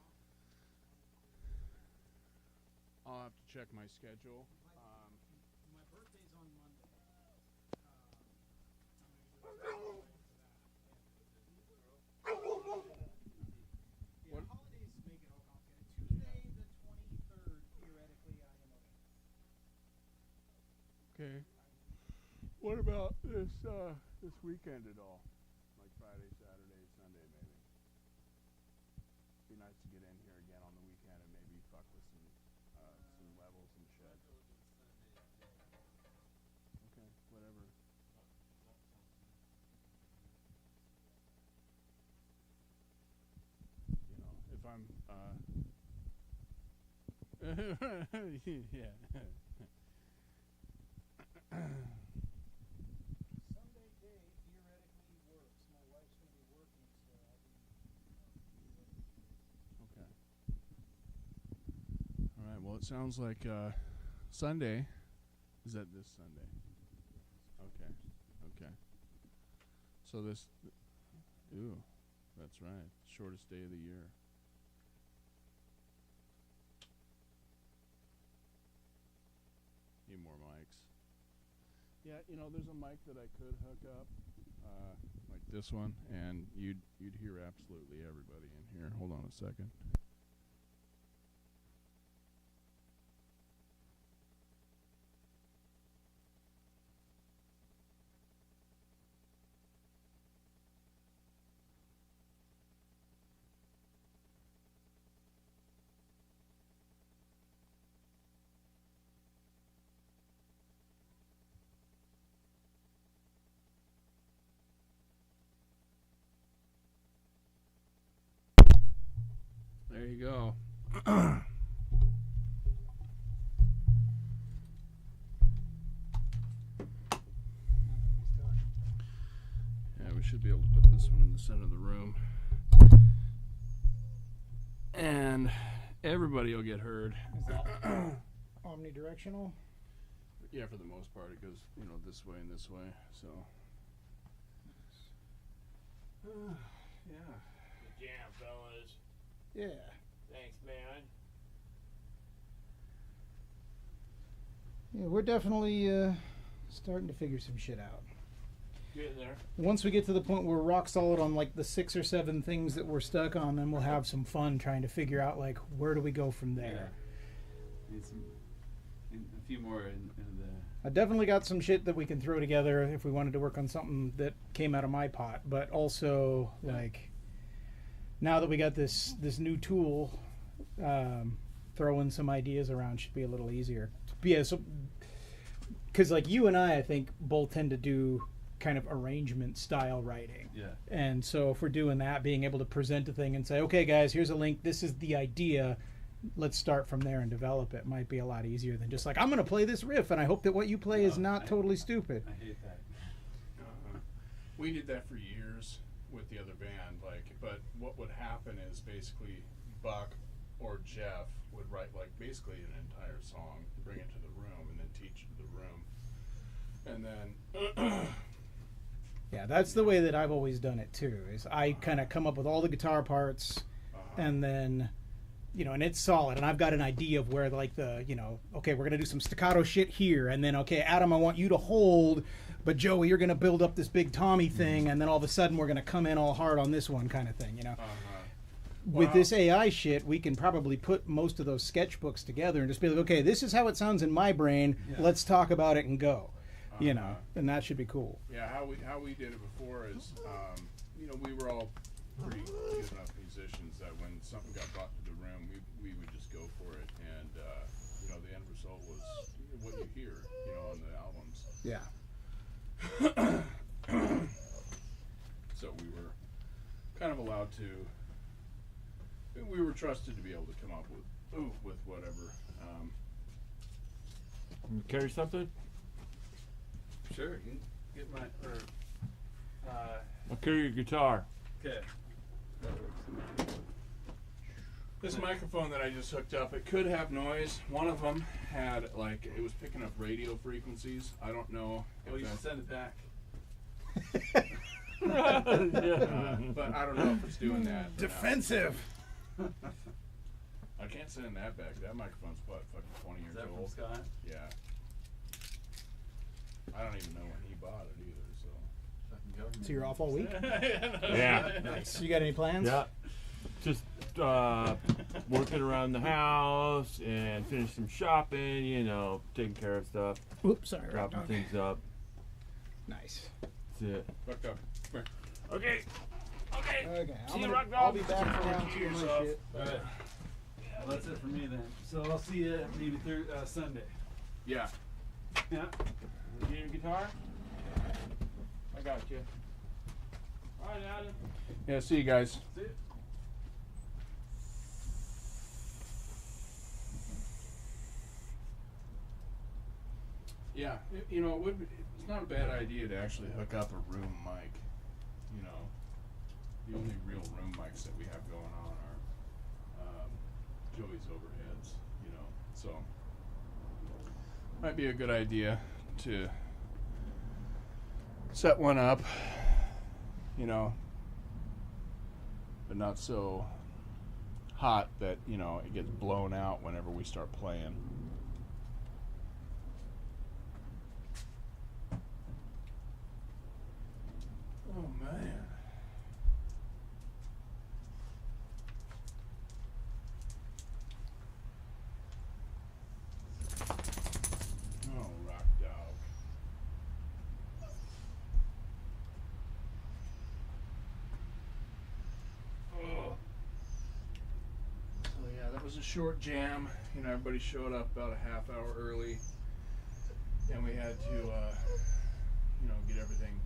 off. I'll have to check my schedule. My birthday's on Monday. I'm gonna go to yeah, What? holidays make it all complicated. Tuesday the 23rd, theoretically, I am okay. Okay. What about this weekend at all? Like Friday, Saturday, Sunday, maybe. Be nice to get in here again on the weekend and maybe fuck with some levels and shit. Okay, whatever. If I'm yeah. Sunday day theoretically works. My wife's going to be working, so I'll be. Okay. All right. Well, it sounds like Sunday. Is that this Sunday? Okay. So this. Ooh, that's right. Shortest day of the year. Need more mics. Yeah, there's a mic that I could hook up, like this one, and you'd hear absolutely everybody in here. Hold on a second. There you go. Yeah, we should be able to put this one in the center of the room. And everybody will get heard. Is that omnidirectional? Yeah, for the most part, it goes, you know, this way and this way. So, yeah. Good jam, fellas. Yeah. Thanks, man. Yeah, we're definitely starting to figure some shit out. Getting there. Once we get to the point where we're rock solid on like the 6 or 7 things that we're stuck on, then we'll have some fun trying to figure out like where do we go from there. Need some, a few more in the. I definitely got some shit that we can throw together if we wanted to work on something that came out of my pot, but also like now that we got this new tool, throwing some ideas around should be a little easier. Yeah, so because like you and I think both tend to do kind of arrangement style writing. Yeah. And so if we're doing that, being able to present a thing and say, okay, guys, here's a link. This is the idea. Let's start from there and develop it. Might be a lot easier than just like, I'm going to play this riff and I hope that what you play is not totally stupid. I hate that. We did that for years with the other band, like, but what would happen is basically Buck or Jeff would write like basically an entire song, bring it to the room, and then teach it to the room, and then Yeah, that's the way that I've always done it too. Is I kind of come up with all the guitar parts, and then, you know, and it's solid. And I've got an idea of where, like, the, you know, okay, we're gonna do some staccato shit here, and then okay, Adam, I want you to hold, but Joey, you're gonna build up this big Tommy thing, and then all of a sudden we're gonna come in all hard on this one, kind of thing, you know. With this AI shit, we can probably put most of those sketchbooks together and just be like, okay, this is how it sounds in my brain. Yeah. Let's talk about it and go. You know, and that should be cool. yeah, how we did it before is, you know, we were all pretty good enough musicians that when something got brought to the room, we would just go for it, and you know, the end result was what you hear, you know, on the albums. Yeah. So we were kind of allowed to. We were trusted to be able to come up with whatever. Carry something? Sure, you can get my. I'll carry your guitar. Okay. This microphone that I just hooked up, it could have noise. One of them had, like, it was picking up radio frequencies. I don't know. Well, you should send it back. But I don't know if it's doing that. Defensive. I can't send that back. That microphone's what, fucking 20 Is years that from old. Scott? Yeah. I don't even know when he bought it either. So. Fucking government. So you're off all week? Yeah. Nice. You got any plans? Yeah. Just working around the house and finish some shopping, you know, taking care of stuff, Oops, sorry. Right wrapping dog. things up. Nice. That's it. Fucked up. Come Okay. Okay. Okay. See you, gonna, Rock I'll Dog. be back for round 2 of my Yourself. shit. All right. Well, that's it for me then. So I'll see you maybe Sunday. Yeah. Yeah. You need a guitar? I got you. All right, Adam. Yeah. See you guys. See you. Yeah. You know, it's not a bad idea to actually hook up a room mic. You know, the only real room mics that we have going on are Joey's overheads. You know, so might be a good idea to set one up. You know, but not so hot that, you know, it gets blown out whenever we start playing. Oh man. Oh, rock dog. Oh. So yeah, that was a short jam. You know, everybody showed up about a half hour early, and we had to, you know, get everything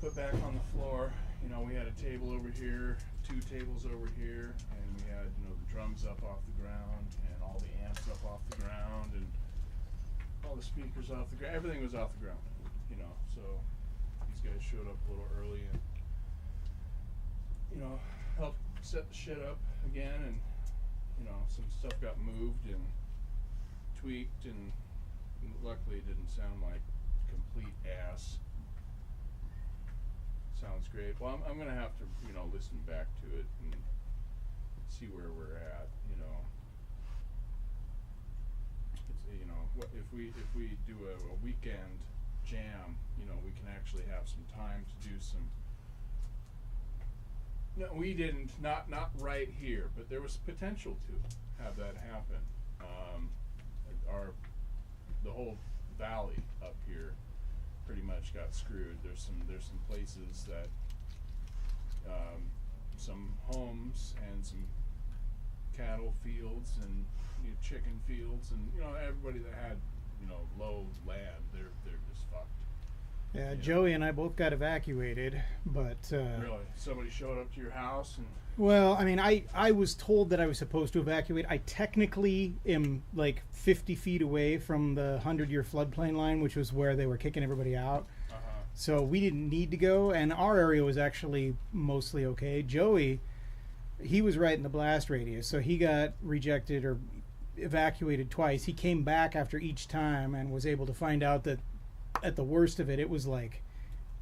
put back on the floor. You know, we we had a table over here, 2 tables over here, and we had, you know, the drums up off the ground, and all the amps up off the ground, and all the speakers off the ground. Everything was off the ground, you know. So these guys showed up a little early and, you know, helped set the shit up again, and, you know, some stuff got moved and tweaked, and luckily it didn't sound like complete ass. Sounds great. Well, I'm gonna have to, you know, listen back to it and see where we're at. You know, it's, you know, what if we do a weekend jam? You know, we can actually have some time to do some. No, we didn't. Not right here, but there was potential to have that happen. The whole valley up here pretty much got screwed. There's some places that some homes and some cattle fields and, you know, chicken fields, and, you know, everybody that had, you know, low land, they're just fucked. Yeah, Yeah. Joey and I both got evacuated, but Really, somebody showed up to your house and. well, I mean, I was told that I was supposed to evacuate. I technically am like 50 feet away from the 100-year floodplain line, which was where they were kicking everybody out. So we didn't need to go, and our area was actually mostly okay. Joey, he was right in the blast radius, so he got rejected or evacuated twice. He came back after each time and was able to find out that at the worst of it, it was like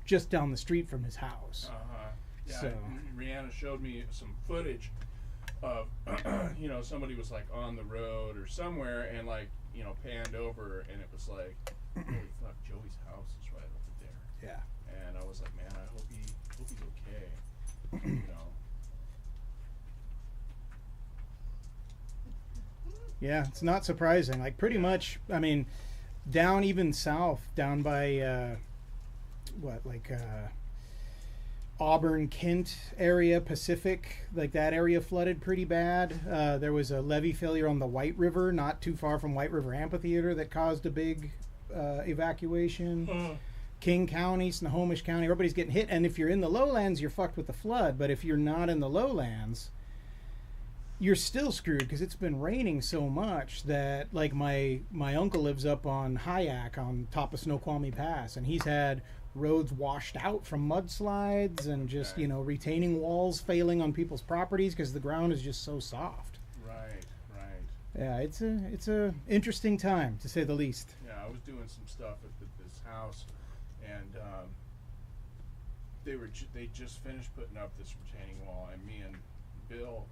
just down the street from his house. Yeah, So Rihanna showed me some footage of, you know, somebody was like on the road or somewhere and, like, you know, panned over, and it was like, holy fuck, Joey's house is right over there. yeah. And I was like, man, I hope he's okay. You know. Yeah, it's not surprising. Like, pretty much, I mean, down even south, down by Auburn, Kent area, Pacific, like that area flooded pretty bad. There was a levee failure on the White River, not too far from White River Amphitheater, that caused a big evacuation. King County, Snohomish County, everybody's getting hit. And if you're in the lowlands, you're fucked with the flood. But if you're not in the lowlands, you're still screwed, because it's been raining so much that, like, my uncle lives up on Hyack on top of Snoqualmie Pass, and he's had roads washed out from mudslides and just, Okay. you know, retaining walls failing on people's properties because the ground is just so soft. Right. Yeah, it's a interesting time, to say the least. Yeah, I was doing some stuff at this house, and they just finished putting up this retaining wall, and me and Bill,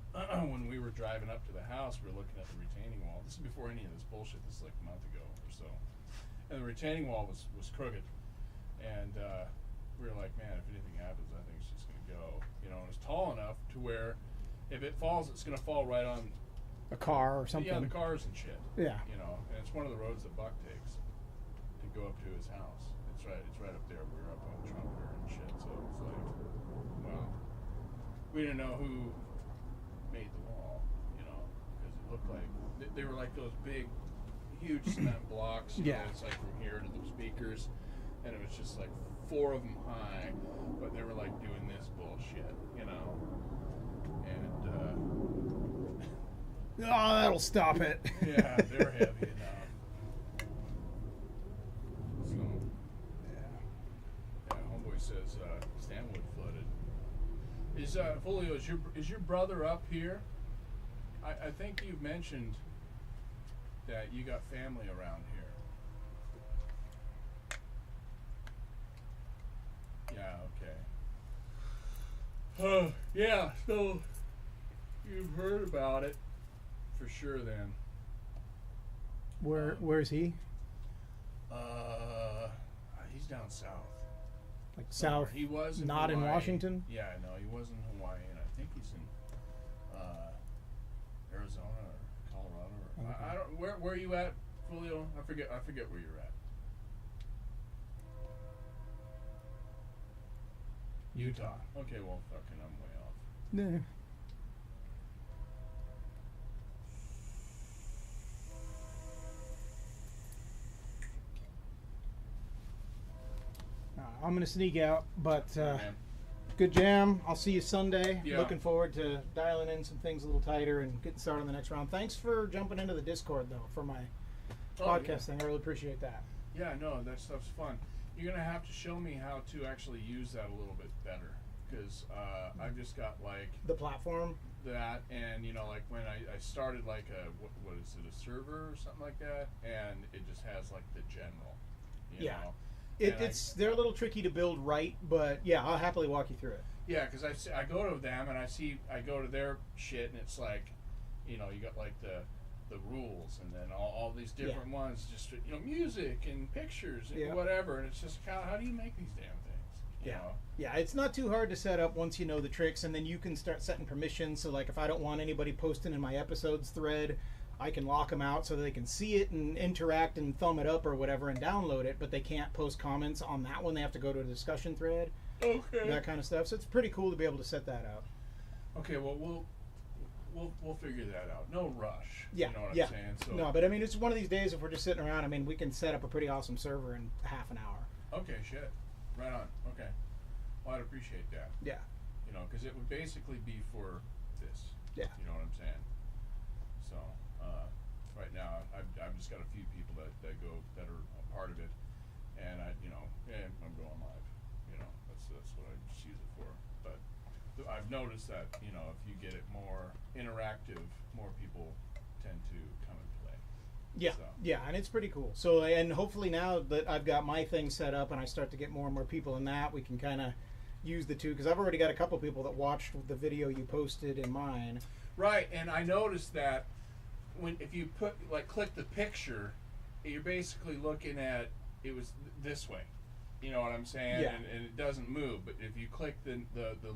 when we were driving up to the house, we were looking at the retaining wall. This is before any of this bullshit. This is like a month ago or so, and the retaining wall was crooked, and we were like, man, if anything happens, I think it's just gonna go. You know, and it's tall enough to where if it falls, it's gonna fall right on A car or something. yeah, the cars and shit. Yeah. You know, and it's one of the roads that Buck takes to go up to his house. It's right up there. We're up on Trumper and shit. So it's like, well, we didn't know who made the wall, you know, because it looked like they were like those big, huge cement blocks. You Yeah. know, it's like from here to the speakers, and it was just like 4 of them high, but they were like doing this bullshit, you know, and. Oh, that'll stop it. Yeah, they're heavy enough. So, yeah, homeboy says Stanwood flooded. Is Folio, is your brother up here? I think you mentioned that you got family around here. Yeah, okay. Yeah, so you've heard about it. For sure, then. Where's he? He's down south. Like Somewhere. south? He was in Not in Hawaii. Washington? Yeah, no, he was in Hawaii, and I think he's in Arizona or Colorado. Or, Okay. I don't. Where are you at, Julio? I forget where you're at. Utah. Okay, well, fucking, I'm way off. Nah. I'm gonna sneak out, but Sorry, man. Good jam. I'll see you Sunday. Yeah. Looking forward to dialing in some things a little tighter and getting started on the next round. Thanks for jumping into the Discord, though, for my podcast thing. I really appreciate that. Yeah, no, that stuff's fun. You're gonna have to show me how to actually use that a little bit better, because I've just got like The platform. that, and you know, like when I started like a what is it, a server or something like that, and it just has like the general, you Yeah. know. They're a little tricky to build right, but yeah, I'll happily walk you through it. Yeah, because I go to them and I go to their shit, and it's like, you know, you got like the rules, and then all these different ones, just, you know, music and pictures and whatever, and it's just how do you make these damn things? You know? Yeah, it's not too hard to set up once you know the tricks, and then you can start setting permissions. So like if I don't want anybody posting in my episodes thread, I can lock them out so that they can see it and interact and thumb it up or whatever and download it, but they can't post comments on that one. They have to go to a discussion thread. Okay. That kind of stuff. So it's pretty cool to be able to set that out. Okay, well we'll figure that out. No rush. Yeah, You know what yeah. I'm saying? So No, but I mean, it's one of these days if we're just sitting around, I mean, we can set up a pretty awesome server in half an hour. okay, shit. Right on. Okay. Well, I'd appreciate that. Yeah. You know, because it would basically be for this. Yeah. You know what I'm saying? So, right now, I've just got a few people that are a part of it, and I'm going live. You know, that's what I just use it for. But I've noticed that, you know, if you get it more interactive, more people tend to come and play. Yeah, So. yeah, and it's pretty cool. So, and hopefully now that I've got my thing set up and I start to get more and more people in that, we can kind of use the two, because I've already got a couple people that watched the video you posted in mine. Right, and I noticed that if you click the picture, you're basically looking at it was this way. You know what I'm saying? Yeah. And it doesn't move. But if you click the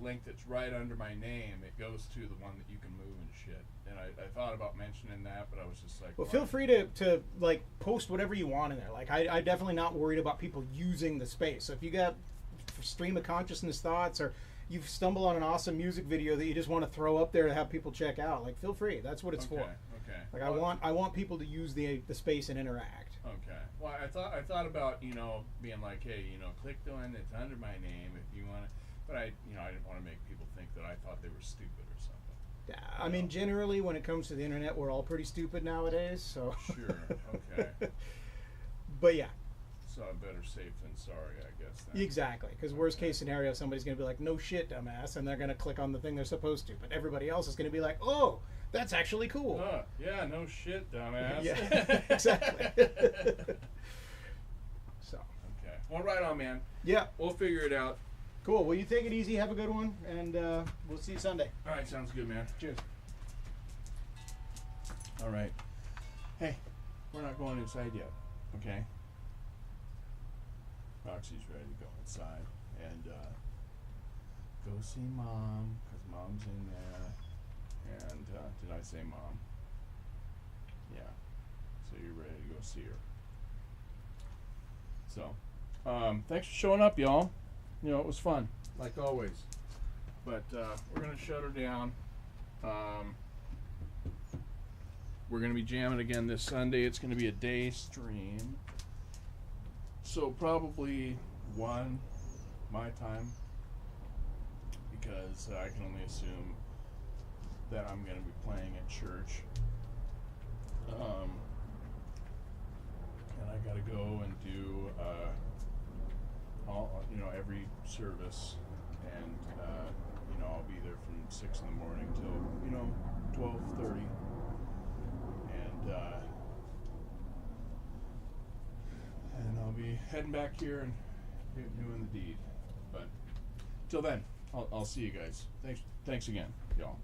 link that's right under my name, it goes to the one that you can move and shit. And I thought about mentioning that, but I was just like, Well, why? feel free to like post whatever you want in there. Like I'm definitely not worried about people using the space. So if you got stream of consciousness thoughts, or you stumble on an awesome music video that you just want to throw up there to have people check out, like feel free. That's what it's for. Okay. Like I want people to use the space and interact. Okay. Well, I thought about, you know, being like, hey, you know, click the one that's under my name if you want to. But I didn't want to make people think that I thought they were stupid or something. Yeah, I mean, generally when it comes to the internet, we're all pretty stupid nowadays. So. Sure. Okay. But yeah. So better safe than sorry, I guess. Then. Exactly, because worst case scenario, somebody's going to be like, no shit, dumbass, and they're going to click on the thing they're supposed to. But everybody else is going to be like, oh, that's actually cool. Yeah, no shit, dumbass. Yeah, exactly. So. Okay. Well, right on, man. Yeah. We'll figure it out. Cool. Well, you take it easy. Have a good one, and we'll see you Sunday. All right, sounds good, man. Cheers. All right. Hey, we're not going inside yet, okay? Roxy's ready to go inside and go see Mom, because Mom's in there. And did I say Mom? Yeah. So you're ready to go see her. So, thanks for showing up, y'all. You know, it was fun, like always. But we're going to shut her down. We're going to be jamming again this Sunday. It's going to be a day stream. So probably 1 my time, because I can only assume that I'm going to be playing at church. And I got to go and do every service, and I'll be there from 6 in the morning till 12:30, and I'll be heading back here and doing the deed. But till then, I'll see you guys. Thanks again, y'all.